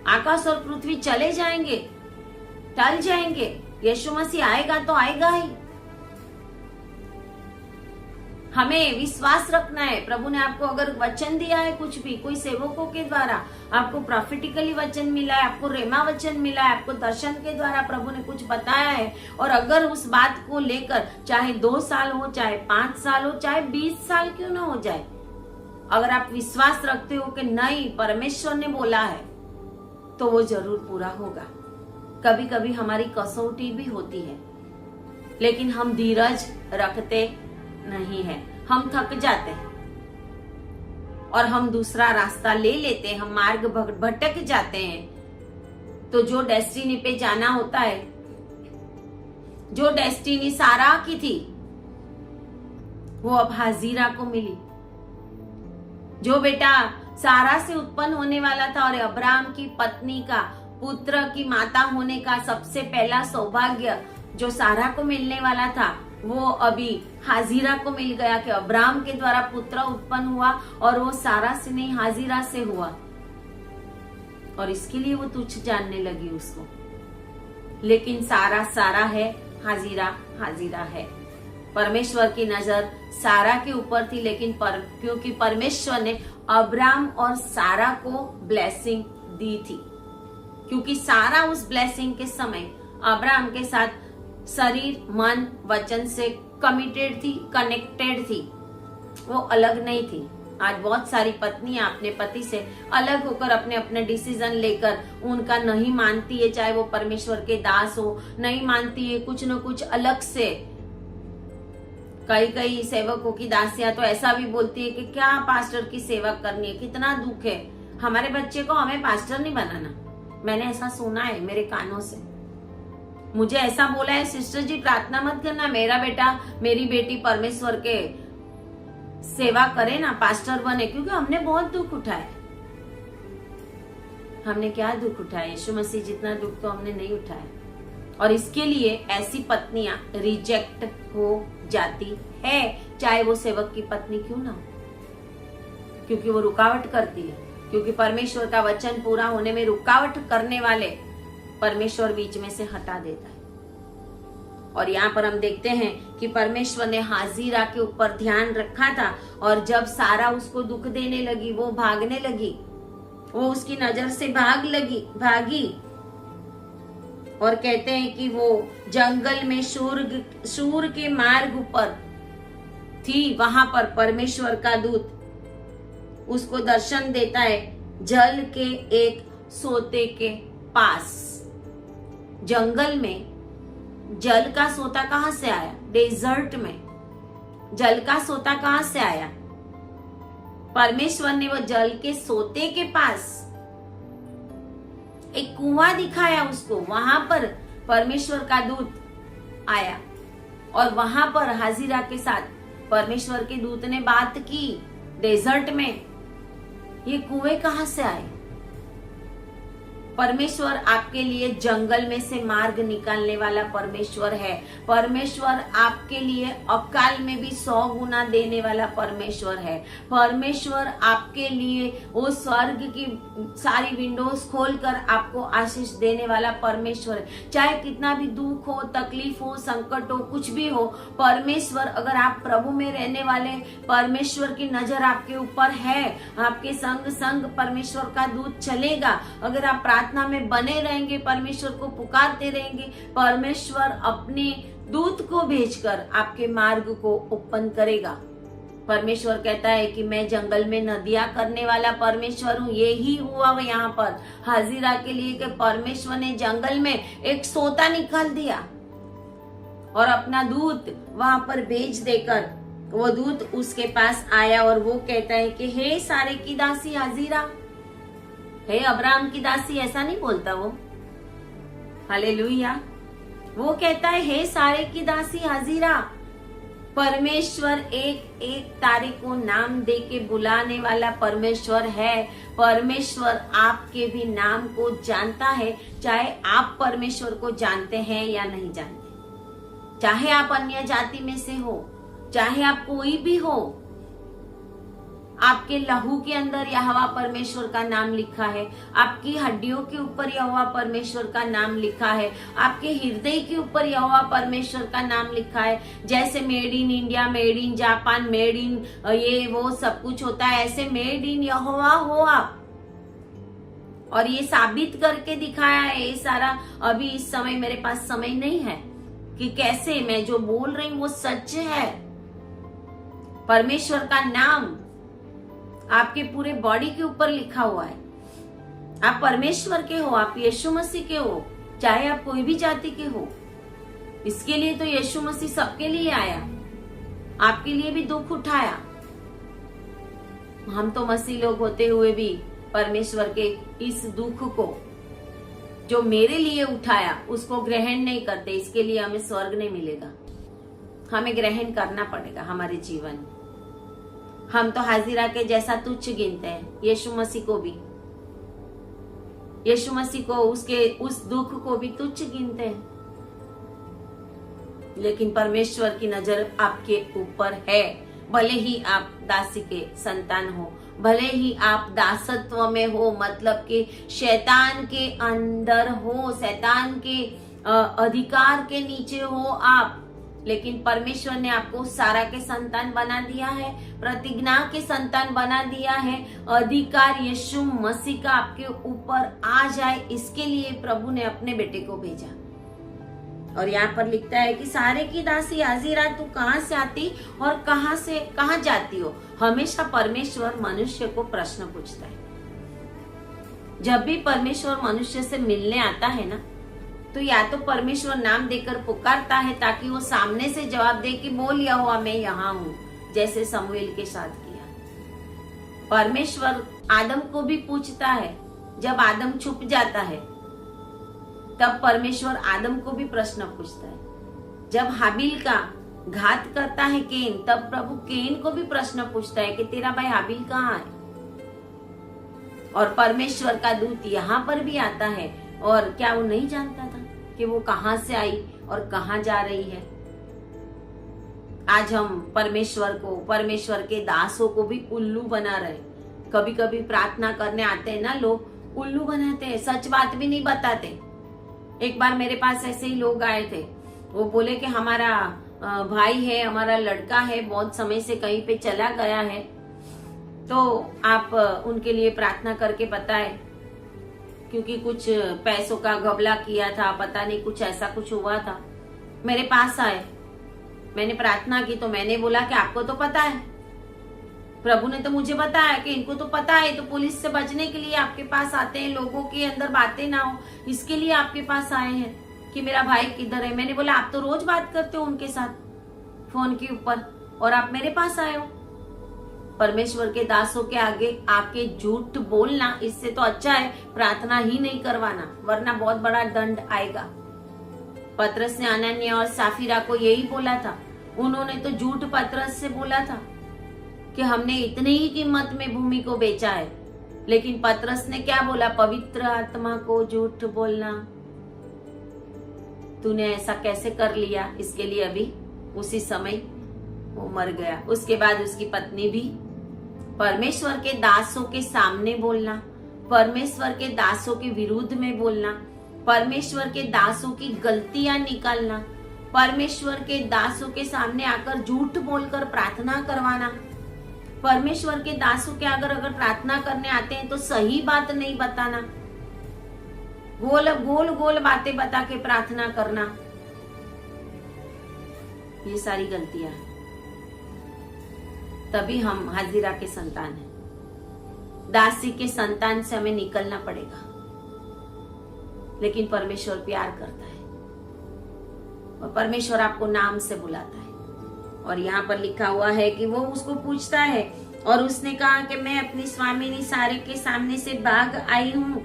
आकाश और पृथ्वी चले जाएंगे, टल जाएंगे, यीशु मसीह आएगा तो आएगा ही। हमें विश्वास रखना है। प्रभु ने आपको अगर वचन दिया है, कुछ भी, कोई सेवकों के द्वारा आपको प्रॉफिटिकली वचन मिला है, आपको रेमा वचन मिला है, आपको दर्शन के द्वारा प्रभु ने कुछ बताया है, और अगर उस बात को लेकर चाहे 2 साल हो, चाहे 5 साल हो, चाहे 20 साल क्यों ना हो जाए, अगर आप विश्वास रखते हो कि नहीं परमेश्वर ने बोला है, तो वो जरूर पूरा होगा। कभी कभी हमारी कसौटी भी होती है, लेकिन हम धीरज रखते नहीं है, हम थक जाते हैं और हम दूसरा रास्ता ले लेते हैं, हम मार्ग भटक जाते हैं। तो जो डेस्टिनी पे जाना होता है, जो डेस्टिनी सारा की थी, वो अब हाजीरा को मिली। जो बेटा सारा से उत्पन्न होने वाला था और अब्राहम की पत्नी का पुत्र की माता होने का सबसे पहला सौभाग्य जो सारा को मिलने वाला था वो अभी हाजिरा को मिल गया कि अब्राहम के द्वारा पुत्र उत्पन्न हुआ और वो सारा से नहीं हाजिरा से हुआ। और इसके लिए वो तुच्छ जानने लगी उसको। लेकिन सारा सारा है, हाजिरा हाजिरा है। परमेश्वर की नजर सारा के ऊपर थी, लेकिन क्योंकि परमेश्वर ने अब्राहम और सारा को ब्लेसिंग दी थी, क्योंकि सारा उस ब्लेसिंग के समय अब्राहम के साथ शरीर मन वचन से कमिटेड थी, कनेक्टेड थी, वो अलग नहीं थी। आज बहुत सारी पत्नियां अपने पति से अलग होकर अपने अपने डिसीजन लेकर उनका नहीं मानती है, चाहे वो परमेश्वर के दास हो, नहीं मानती है, कुछ न कुछ अलग से। कई सेवकों की दासियां तो ऐसा भी बोलती है कि क्या पास्टर की सेवा करनी है, कितना दुख है, हमारे बच्चे को हमें पास्टर नहीं बनाना। मैंने ऐसा सुना है मेरे कानों से। मुझे ऐसा बोला है, सिस्टर जी प्रार्थना मत करना, मेरा बेटा मेरी बेटी परमेश्वर के सेवा करे ना, पास्टर बने, क्योंकि हमने बहुत दुख उठाए। हमने क्या दुख उठाया? यीशु मसीह जितना दुख तो हमने नहीं उठाया। और इसके लिए ऐसी पत्नियां रिजेक्ट हो जाती है, चाहे वो सेवक की पत्नी क्यों ना हो, क्योंकि वो रुकावट करती है। क्योंकि परमेश्वर का वचन पूरा होने में रुकावट करने वाले परमेश्वर बीच में से हटा देता है। और यहाँ पर हम देखते हैं कि परमेश्वर ने हाजिरा के ऊपर ध्यान रखा था, और जब सारा उसको दुख देने लगी, वो भागने लगी, वो उसकी नजर से भागी। और कहते हैं कि वो जंगल में शूर के मार्ग ऊपर थी। वहां पर परमेश्वर का दूत उसको दर्शन देता है, जल के एक सोते के पास। जंगल में जल का सोता कहां से आया? डेजर्ट में जल का सोता कहां से आया? परमेश्वर ने वो जल के सोते के पास एक कुआं दिखाया उसको। वहां पर परमेश्वर का दूत आया और वहां पर हाजिरा के साथ परमेश्वर के दूत ने बात की। डेजर्ट में ये कुएं कहां से आए? परमेश्वर आपके लिए जंगल में से मार्ग निकालने वाला परमेश्वर है। परमेश्वर आपके लिए अकाल में भी 100 गुना देने वाला परमेश्वर है। परमेश्वर आपके लिए वो स्वर्ग की सारी विंडोज खोलकर आपको आशीष देने वाला परमेश्वर है। चाहे कितना भी दुख हो, तकलीफ हो, संकट हो, कुछ भी हो, परमेश्वर, अगर आप प्रभु में रहने वाले, परमेश्वर की नजर आपके ऊपर है। आपके संग परमेश्वर का दूत चलेगा। अगर आप प्रार्थना में बने रहेंगे, परमेश्वर को पुकारते रहेंगे, परमेश्वर अपने दूत को भेजकर आपके मार्ग को ओपन करेगा। परमेश्वर कहता है कि मैं जंगल में नदियां करने वाला परमेश्वर हूँ। यही हुआ यहाँ पर हाजिरा के लिए कि परमेश्वर ने जंगल में एक सोता निकाल दिया और अपना दूत वहां पर भेज देकर वो दूत उसके पास आया और वो कहता है कि हे सारे की दासी हाजिरा, हे अब्राहम की दासी, ऐसा नहीं बोलता वो। हालेलुया। वो कहता है हे सारे की दासी हाजिरा। परमेश्वर एक एक तारे को नाम दे के बुलाने वाला परमेश्वर है। परमेश्वर आपके भी नाम को जानता है, चाहे आप परमेश्वर को जानते हैं या नहीं जानते। चाहे आप अन्य जाति में से हो, चाहे आप कोई भी हो, आपके लहू के अंदर यहोवा परमेश्वर का नाम लिखा है। आपकी हड्डियों के ऊपर यहोवा परमेश्वर का नाम लिखा है। आपके हृदय के ऊपर यहोवा परमेश्वर का नाम लिखा है। जैसे made in India, made in Japan, made in ये वो सब कुछ होता है, ऐसे मेड इन यहोवा हो आप। और ये साबित करके दिखाया है ये सारा। अभी इस समय मेरे पास समय नहीं है कि कैसे मैं जो बोल रही हूं वो सच है। परमेश्वर का नाम आपके पूरे बॉडी के ऊपर लिखा हुआ है। आप परमेश्वर के हो, आप यीशु मसीह के हो, चाहे आप कोई भी जाति के हो। इसके लिए तो यीशु मसीह सबके लिए आया, आपके लिए भी दुख उठाया। हम तो मसीह लोग होते हुए भी परमेश्वर के इस दुख को जो मेरे लिए उठाया उसको ग्रहण नहीं करते। इसके लिए हमें स्वर्ग नहीं मिलेगा, हमें ग्रहण करना पड़ेगा हमारे जीवन में। हम तो हाजिरा के जैसा तुच्छ गिनते हैं। यीशु मसीह को भी, यीशु मसीह को उसके उस दुख को भी तुच्छ गिनते हैं। लेकिन परमेश्वर की नजर आपके ऊपर है। भले ही आप दासी के संतान हो, भले ही आप दासत्व में हो, मतलब कि शैतान के अंदर हो, शैतान के अधिकार के नीचे हो आप, लेकिन परमेश्वर ने आपको सारा के संतान बना दिया है, प्रतिज्ञा के संतान बना दिया है। अधिकार यीशु मसीह का आपके ऊपर आ जाए, इसके लिए प्रभु ने अपने बेटे को भेजा। और यहाँ पर लिखता है कि सारे की दासी हाजिरा, तू कहाँ से आती और कहाँ जाती हो। हमेशा परमेश्वर मनुष्य को प्रश्न पूछता है। जब भी परमेश्वर मनुष्य से मिलने आता है ना, तो या तो परमेश्वर नाम देकर पुकारता है ताकि वो सामने से जवाब दे कि बोल यहोवा मैं यहाँ हूँ, जैसे समूएल के साथ किया। परमेश्वर आदम को भी पूछता है। जब आदम छुप जाता है तब परमेश्वर आदम को भी प्रश्न पूछता है। जब हाबिल का घात करता है केन, तब प्रभु केन को भी प्रश्न पूछता है कि तेरा भाई हाबिल कहाँ है। और परमेश्वर का दूत यहाँ पर भी आता है, और क्या वो नहीं जानता था कि वो कहाँ से आई और कहाँ जा रही है। आज हम परमेश्वर को, परमेश्वर के दासों को भी उल्लू बना रहे। कभी कभी प्रार्थना करने आते हैं ना लोग, उल्लू बनाते हैं, सच बात भी नहीं बताते। एक बार मेरे पास ऐसे ही लोग आए थे, वो बोले कि हमारा भाई है, हमारा लड़का है, बहुत समय से कहीं पे चला गया है, तो आप उनके लिए प्रार्थना करके बताएं, क्योंकि कुछ पैसों का घपला किया था, पता नहीं कुछ ऐसा कुछ हुआ था। मेरे पास आए, मैंने प्रार्थना की, तो मैंने बोला कि आपको तो पता है, प्रभु ने तो मुझे बताया कि इनको तो पता है, तो पुलिस से बचने के लिए आपके पास आते हैं, लोगों के अंदर बातें ना हो, इसके लिए आपके पास आए हैं कि मेरा भाई किधर है। मैंने बोला आप तो रोज बात करते हो उनके साथ फोन के ऊपर, और आप मेरे पास आए हो। परमेश्वर के दासों के आगे आके झूठ बोलना, इससे तो अच्छा है प्रार्थना ही नहीं करवाना, वरना बहुत बड़ा दंड आएगा। पतरस ने अनन्या और साफिरा को यही बोला था। उन्होंने तो झूठ पतरस से बोला था कि हमने इतने ही कीमत में भूमि को बेचा है, लेकिन पतरस ने क्या बोला, पवित्र आत्मा को झूठ बोलना, तूने ऐसा कैसे कर लिया। इसके लिए अभी उसी समय वो मर गया। उसके बाद उसकी पत्नी भी। परमेश्वर के दासों के सामने बोलना, परमेश्वर के दासों के विरुद्ध में बोलना, परमेश्वर के दासों की गलतियां निकालना, परमेश्वर के दासों के सामने आकर झूठ बोलकर प्रार्थना करवाना, परमेश्वर के दासों के अगर प्रार्थना करने आते हैं तो सही बात नहीं बताना, गोल बातें बता के प्रार्थना करना, ये सारी गलतियां हैं। तभी हम हाजिरा के संतान हैं। दासी के संतान से हमें निकलना पड़ेगा, लेकिन परमेश्वर प्यार करता है और परमेश्वर आपको नाम से बुलाता है। और यहाँ पर लिखा हुआ है कि वो उसको पूछता है, और उसने कहा कि मैं अपनी स्वामिनी सारे के सामने से भाग आई हूँ।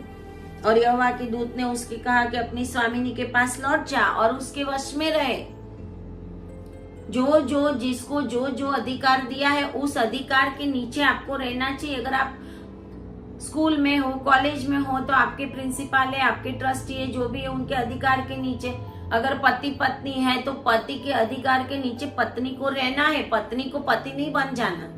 और यहोवा के दूत ने उसके कहा कि अपनी स्वामिनी के पास लौट जा और उसके वश में रहे। जिसको जो अधिकार दिया है, उस अधिकार के नीचे आपको रहना चाहिए। अगर आप स्कूल में हो, कॉलेज में हो, तो आपके प्रिंसिपल है, आपके ट्रस्टी है, जो भी है, उनके अधिकार के नीचे। अगर पति पत्नी है तो पति के अधिकार के नीचे पत्नी को रहना है, पत्नी को पति नहीं बन जाना।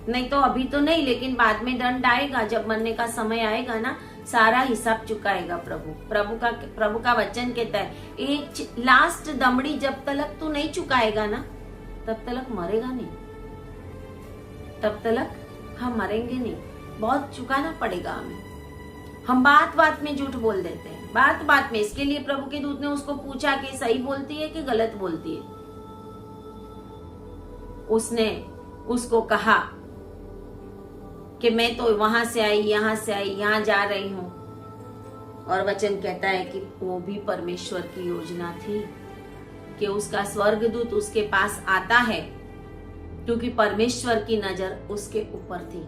नहीं तो अभी तो नहीं, लेकिन बाद में दंड आएगा, जब मरने का समय आएगा ना, सारा हिसाब चुकाएगा प्रभु का वचन कहता है, एक लास्ट दमड़ी जब तक तू नहीं चुकाएगा ना, तब तक मरेगा नहीं, तब तक हम मरेंगे नहीं। बहुत चुकाना पड़ेगा हमें। हम बात में झूठ बोल देते हैं, बात में। इसके लिए प्रभु के दूत ने उसको पूछा कि सही बोलती है कि गलत बोलती है। उसने उसको कहा कि मैं तो वहां से आई, यहाँ जा रही हूं। और वचन कहता है कि वो भी परमेश्वर की योजना थी कि उसका स्वर्गदूत उसके पास आता है, क्योंकि परमेश्वर की नजर उसके ऊपर थी।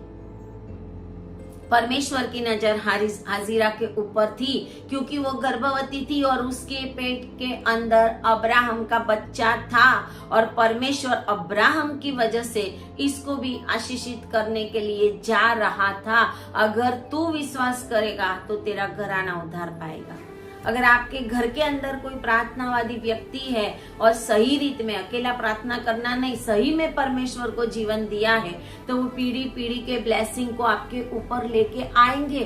परमेश्वर की नजर हाजिरा के ऊपर थी, क्योंकि वो गर्भवती थी और उसके पेट के अंदर अब्राहम का बच्चा था, और परमेश्वर अब्राहम की वजह से इसको भी आशीषित करने के लिए जा रहा था। अगर तू विश्वास करेगा तो तेरा घराना उद्धार पाएगा। अगर आपके घर के अंदर कोई प्रार्थनावादी व्यक्ति है और सही रीत में, अकेला प्रार्थना करना नहीं, सही में परमेश्वर को जीवन दिया है, तो वो पीढ़ी पीढ़ी के ब्लेसिंग को आपके ऊपर लेके आएंगे।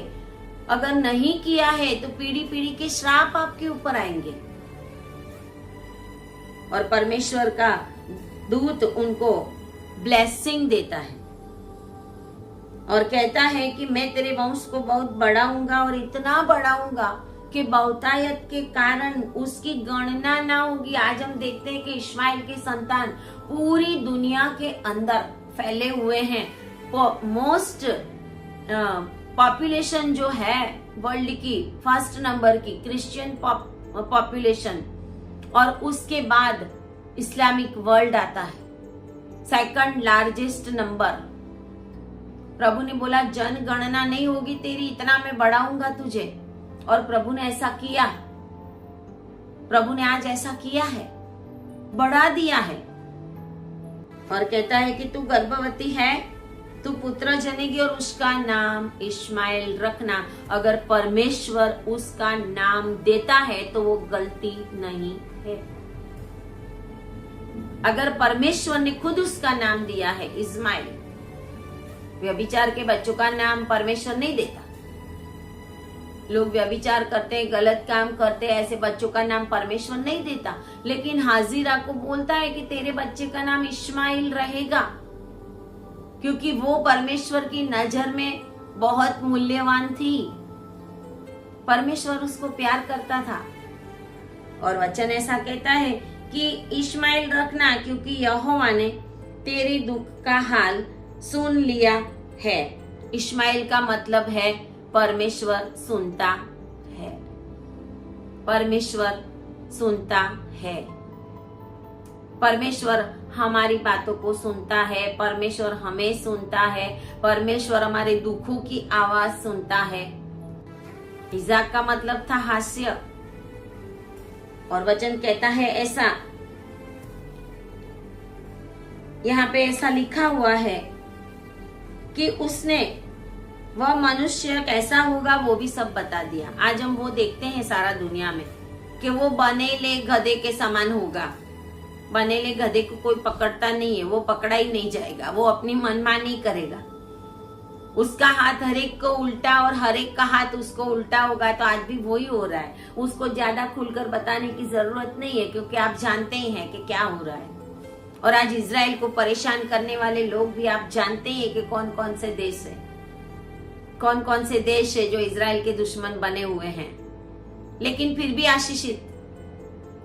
अगर नहीं किया है तो पीढ़ी पीढ़ी के श्राप आपके ऊपर आएंगे। और परमेश्वर का दूत उनको ब्लेसिंग देता है और कहता है कि मैं तेरे वंश को बहुत बढ़ाऊंगा, और इतना बढ़ाऊंगा कि बहुतायत के कारण उसकी गणना ना होगी। आज हम देखते हैं कि इस्माइल के संतान पूरी दुनिया के अंदर फैले हुए हैं। मोस्ट पॉपुलेशन जो है वर्ल्ड की, फर्स्ट नंबर की क्रिश्चियन पॉपुलेशन, और उसके बाद इस्लामिक वर्ल्ड आता है, सेकंड लार्जेस्ट नंबर। प्रभु ने बोला जनगणना नहीं होगी तेरी, इतना मैं बढ़ाऊंगा तुझे। और प्रभु ने ऐसा किया। प्रभु ने आज ऐसा किया है, बढ़ा दिया है। और कहता है कि तू गर्भवती है, तू पुत्र जनेगी और उसका नाम इश्माएल रखना। अगर परमेश्वर उसका नाम देता है तो वो गलती नहीं है। अगर परमेश्वर ने खुद उसका नाम दिया है इस्माइल, व्यभिचार के बच्चों का नाम परमेश्वर नहीं देता। लोग व्यभिचार करते हैं, गलत काम करते हैं, ऐसे बच्चों का नाम परमेश्वर नहीं देता। लेकिन हाजिरा को बोलता है कि तेरे बच्चे का नाम इश्माइल रहेगा, क्योंकि वो परमेश्वर की नजर में बहुत मूल्यवान थी। परमेश्वर उसको प्यार करता था। और वचन ऐसा कहता है कि इश्माइल रखना, क्योंकि यहोवा ने तेरे दुख का हाल सुन लिया है। इश्माइल का मतलब है परमेश्वर सुनता है। परमेश्वर सुनता है। परमेश्वर हमारी बातों को सुनता है। परमेश्वर हमें सुनता है। परमेश्वर हमारे दुखों की आवाज सुनता है। इज़ाक का मतलब था हास्य। और वचन कहता है ऐसा, यहाँ पे ऐसा लिखा हुआ है कि उसने वह मनुष्य कैसा होगा वो भी सब बता दिया। आज हम वो देखते हैं सारा दुनिया में कि वो बनेले गधे के समान होगा। बनेले गधे को कोई पकड़ता नहीं है, वो पकड़ा ही नहीं जाएगा, वो अपनी मनमानी करेगा। उसका हाथ हरेक को उल्टा और हरेक का हाथ उसको उल्टा होगा। तो आज भी वही हो रहा है। उसको ज्यादा खुलकर बताने की जरूरत नहीं है, क्योंकि आप जानते ही हैं कि क्या हो रहा है। और आज इजराइल को परेशान करने वाले लोग भी आप जानते हैं कि कौन कौन से देश है, कौन कौन से देश है जो इजराइल के दुश्मन बने हुए हैं। लेकिन फिर भी आशीषित,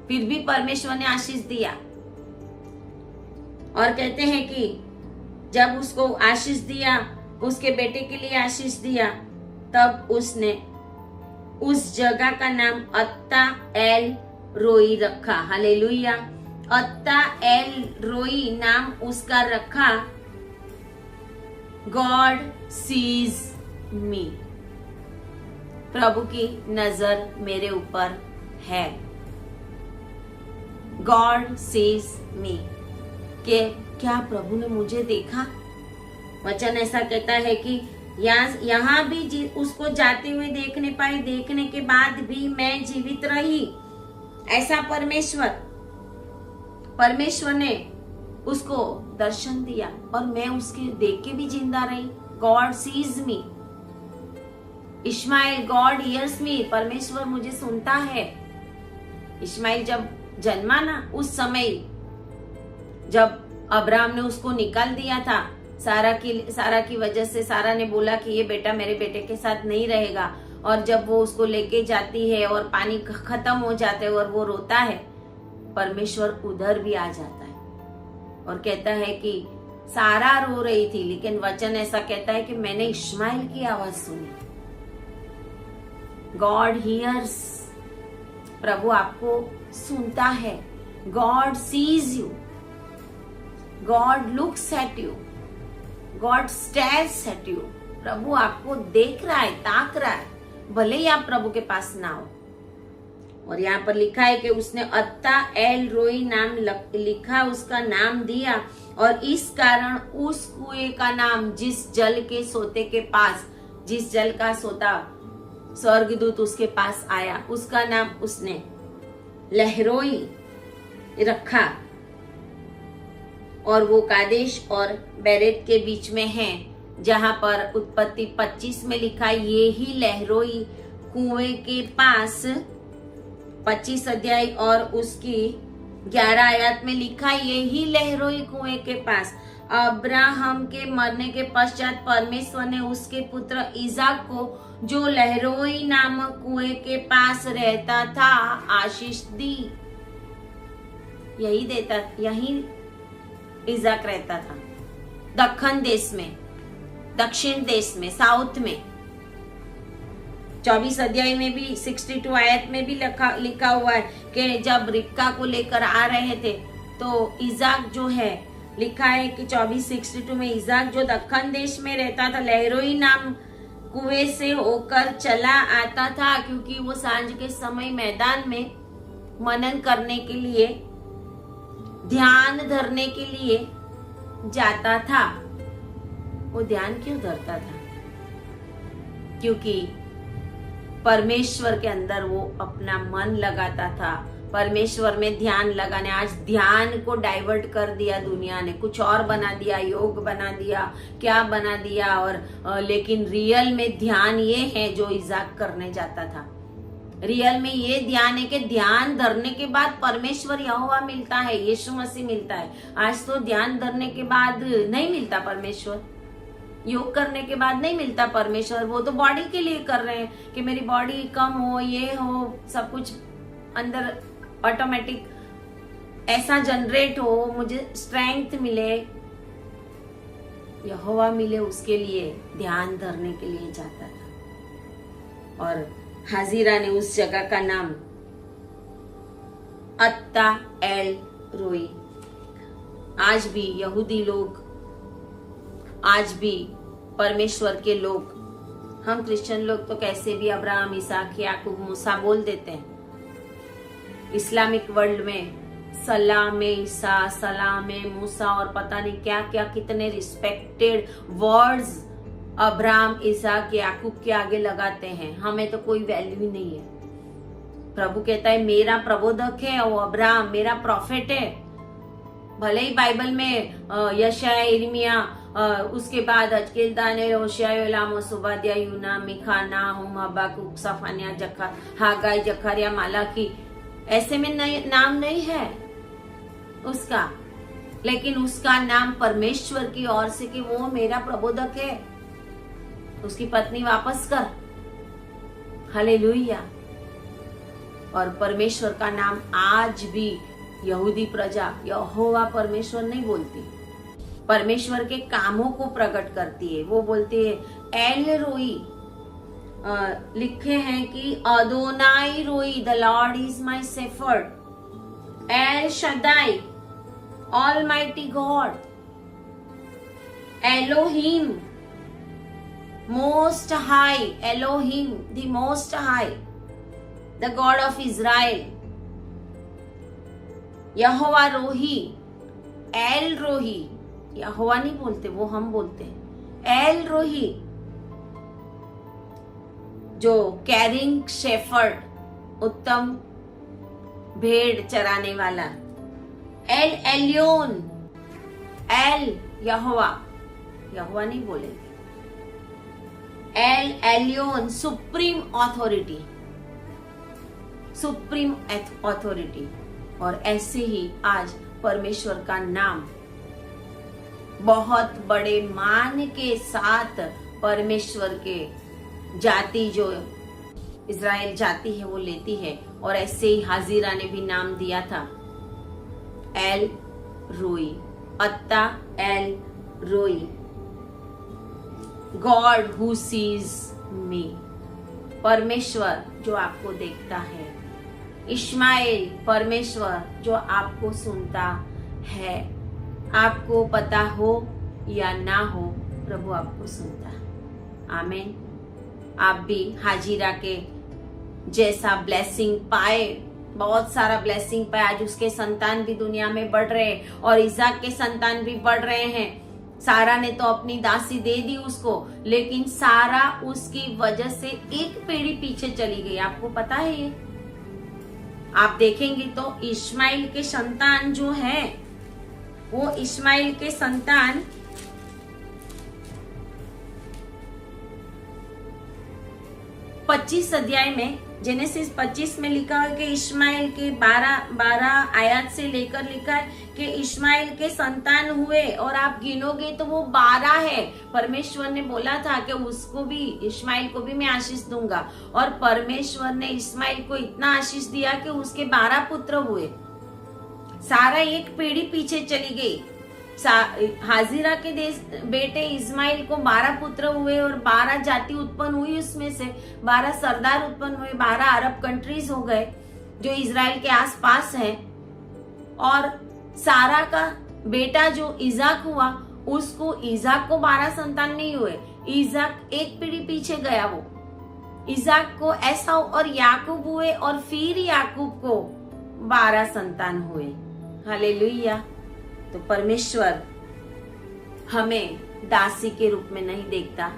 फिर भी परमेश्वर ने आशीष दिया। और कहते हैं कि जब उसको आशीष दिया, उसके बेटे के लिए आशीष दिया, तब उसने उस जगह का नाम अत्ता एल रोई रखा। हालेलुया। अत्ता एल रोई नाम उसका रखा। गॉड सीज मी, प्रभु की नजर मेरे ऊपर है। गॉड सीज मी, कि क्या प्रभु ने मुझे देखा। वचन ऐसा कहता है कि यहाँ भी उसको जाते हुए देखने पाई, देखने के बाद भी मैं जीवित रही। ऐसा परमेश्वर ने उसको दर्शन दिया और मैं उसके देख के भी जिंदा रही। God sees me. Ishmael, God hears me, परमेश्वर मुझे सुनता है। इश्माइल जब जन्मा ना, उस समय जब अब्राहम ने उसको निकाल दिया था सारा की वजह से, सारा ने बोला कि ये बेटा मेरे बेटे के साथ नहीं रहेगा। और जब वो उसको लेके जाती है और पानी खत्म हो जाता है और वो रोता है, परमेश्वर उधर भी आ जाता है और कहता है कि सारा रो रही थी, लेकिन वचन ऐसा कहता है कि मैंने इश्माइल की आवाज सुनी। गॉड हियर्स, प्रभु आपको सुनता है। God sees you, God looks at you, God stares at you. प्रभु आपको देख रहा है, ताक रहा है, भले ही आप प्रभु के पास ना हो। और यहाँ पर लिखा है कि उसने अत्ता एल रोई नाम लिखा, उसका नाम दिया, और इस कारण उस कुएं का नाम, जिस जल के सोते के पास, जिस जल का सोता स्वर्गदूत उसके पास आया, उसका नाम उसने लहरोई रखा। और वो कादेश और बेरेत के बीच में है, जहां पर उत्पत्ति 25 में लिखा, ये ही लहरोई कुएं के पास, 25 अध्याय और उसकी 11 आयत में लिखा, यही लहरोई कुएं के पास अब्राहम के मरने के पश्चात परमेश्वर ने उसके पुत्र इसाक को, जो लहरोई नामक कुएं के पास रहता था, आशीष दी। यही देता, यही इसाक रहता था, दक्षिण देश में, दक्षिण देश में, साउथ में। 24 अध्याय में भी 62 आयत में भी लिखा हुआ है कि जब रिबका को लेकर आ रहे थे तो इसाक जो है, लिखा है कि 24:62 में, इसाक जो दक्षिण देश में रहता था, लहरोई नाम कुएं से होकर चला आता था, क्योंकि वो सांझ के समय मैदान में मनन करने के लिए, ध्यान धरने के लिए जाता था। वो ध्यान क्यों धरता था? क्योंकि परमेश्वर के अंदर वो अपना मन लगाता था, परमेश्वर में ध्यान लगाने। आज ध्यान को डाइवर्ट कर दिया दुनिया ने, कुछ और बना दिया, योग बना दिया, क्या बना दिया, और लेकिन रियल में ध्यान ये है जो इसाक करने जाता था। रियल में ये ध्यान है कि ध्यान धरने के बाद परमेश्वर यहोवा मिलता है, यीशु मसीह मिलता है। आज तो ध्यान धरने के बाद नहीं मिलता परमेश्वर, योग करने के बाद नहीं मिलता परमेश्वर। वो तो बॉडी के लिए कर रहे हैं कि मेरी बॉडी कम हो, ये हो, सब कुछ अंदर ऑटोमेटिक ऐसा जनरेट हो, मुझे स्ट्रेंथ मिले, यहोवा मिले, उसके लिए ध्यान धरने के लिए जाता था। और हाजिरा ने उस जगह का नाम अत्ता एल रोई। आज भी यहूदी लोग, आज भी परमेश्वर के लोग, हम क्रिश्चियन लोग तो कैसे भी अब्राहम, इसहाक, याकूब, मूसा बोल देते हैं। इस्लामिक वर्ल्ड में सलामे ईसा, सलामे मूसा और पता नहीं क्या क्या कितने रिस्पेक्टेड वर्ड्स अब्राहम, इसहाक, याकूब के आगे लगाते हैं। हमें तो कोई वैल्यू ही नहीं है। प्रभु कहता है मेरा प्रबोधक है वो अब्राहम, मेरा प्रॉफिट है। भले ही बाइबल में यशाया, यिर्मयाह, उसके बाद हजकेल, दानिएल, होशिया, योएल, ओबाद्या, यूना, मीखा, नाहूम, हबक्कूक, सफन्याह, हागाई, जकरिया, मलाकी, ऐसे में नाम नहीं है उसका, लेकिन उसका नाम परमेश्वर की ओर से कि वो मेरा प्रबोधक है। उसकी पत्नी वापस कर, हालेलुया। और परमेश्वर का नाम आज भी यहूदी प्रजा यहोवा परमेश्वर नहीं बोलती, परमेश्वर के कामों को प्रकट करती है। वो बोलती है एल रोई। लिखे हैं कि Adonai Roi, the Lord is my shepherd. El Shaddai, almighty God. Elohim, most high, Elohim the most high, the God of Israel. यहोवा रोही, एल रोही, यहोवा नहीं बोलते, वो हम बोलते हैं। एल रोही, जो कैरिंग शेफर्ड, उत्तम भेड़ चराने वाला। एल एलियोन, एल यहोवा, यहोवा नहीं बोलेंगे। El Elyon, supreme authority, supreme authority. और ऐसे ही आज परमेश्वर का नाम बहुत बड़े मान के साथ परमेश्वर के जाति, जो इज़राइल जाति है, वो लेती है। और ऐसे ही हाजिरा ने भी नाम दिया था एल रोई, अत्ता एल रोई, गॉड हु सीज मी, परमेश्वर जो आपको देखता है। इश्माएल, परमेश्वर जो आपको सुनता है। आपको पता हो या ना हो, प्रभु आपको सुनता है। आमीन। आप भी हाजिरा के जैसा ब्लेसिंग पाए, बहुत सारा ब्लेसिंग पाए। आज उसके संतान भी दुनिया में बढ़ रहे हैं और इसाक के संतान भी बढ़ रहे हैं। सारा ने तो अपनी दासी दे दी उसको, लेकिन सारा उसकी वजह से एक पीढ़ी पीछे चली गई। आपको पता है ये? आप देखेंगे तो इस्माइल के संतान जो है, वो इस्माइल के संतान 25 अध्याय में, जेनेसिस 25 में लिखा है कि इस्माइल के 12 आयत से लेकर लिखा है कि इस्माइल के संतान हुए, और आप गिनोगे तो वो 12 है। परमेश्वर ने बोला था कि उसको भी, इस्माइल को भी मैं आशीष दूंगा, और परमेश्वर ने इस्माइल को इतना आशीष दिया कि उसके 12 पुत्र हुए। सारा एक पीढ़ी पीछे चली गई। हाजिरा के बेटे इस्माइल को 12 पुत्र हुए और 12 जाति उत्पन्न हुई, उसमें से 12 सरदार उत्पन्न हुए, 12 अरब कंट्रीज हो गए जो इजराइल के आसपास हैं। और सारा का बेटा जो इजाक हुआ, उसको इजाक को 12 संतान नहीं हुए, इजाक एक पीढ़ी पीछे गया। वो इजाक को एसाव और याकूब हुए, और फिर याकूब को 12 संतान हुए। हालेलुया। तो परमेश्वर हमें दासी के रूप में नहीं देखता,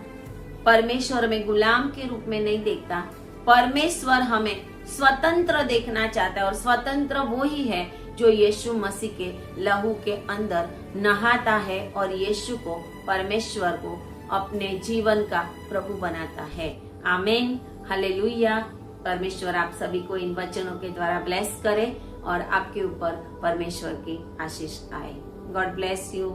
परमेश्वर हमें गुलाम के रूप में नहीं देखता। परमेश्वर हमें स्वतंत्र देखना चाहता है, और स्वतंत्र वो ही है जो यीशु मसीह के लहू के अंदर नहाता है और यीशु को, परमेश्वर को अपने जीवन का प्रभु बनाता है। आमीन, हालेलुया। परमेश्वर आप सभी को इन वचनों के द्वारा ब्लेस करे और आपके ऊपर परमेश्वर की आशीष आए। God bless you.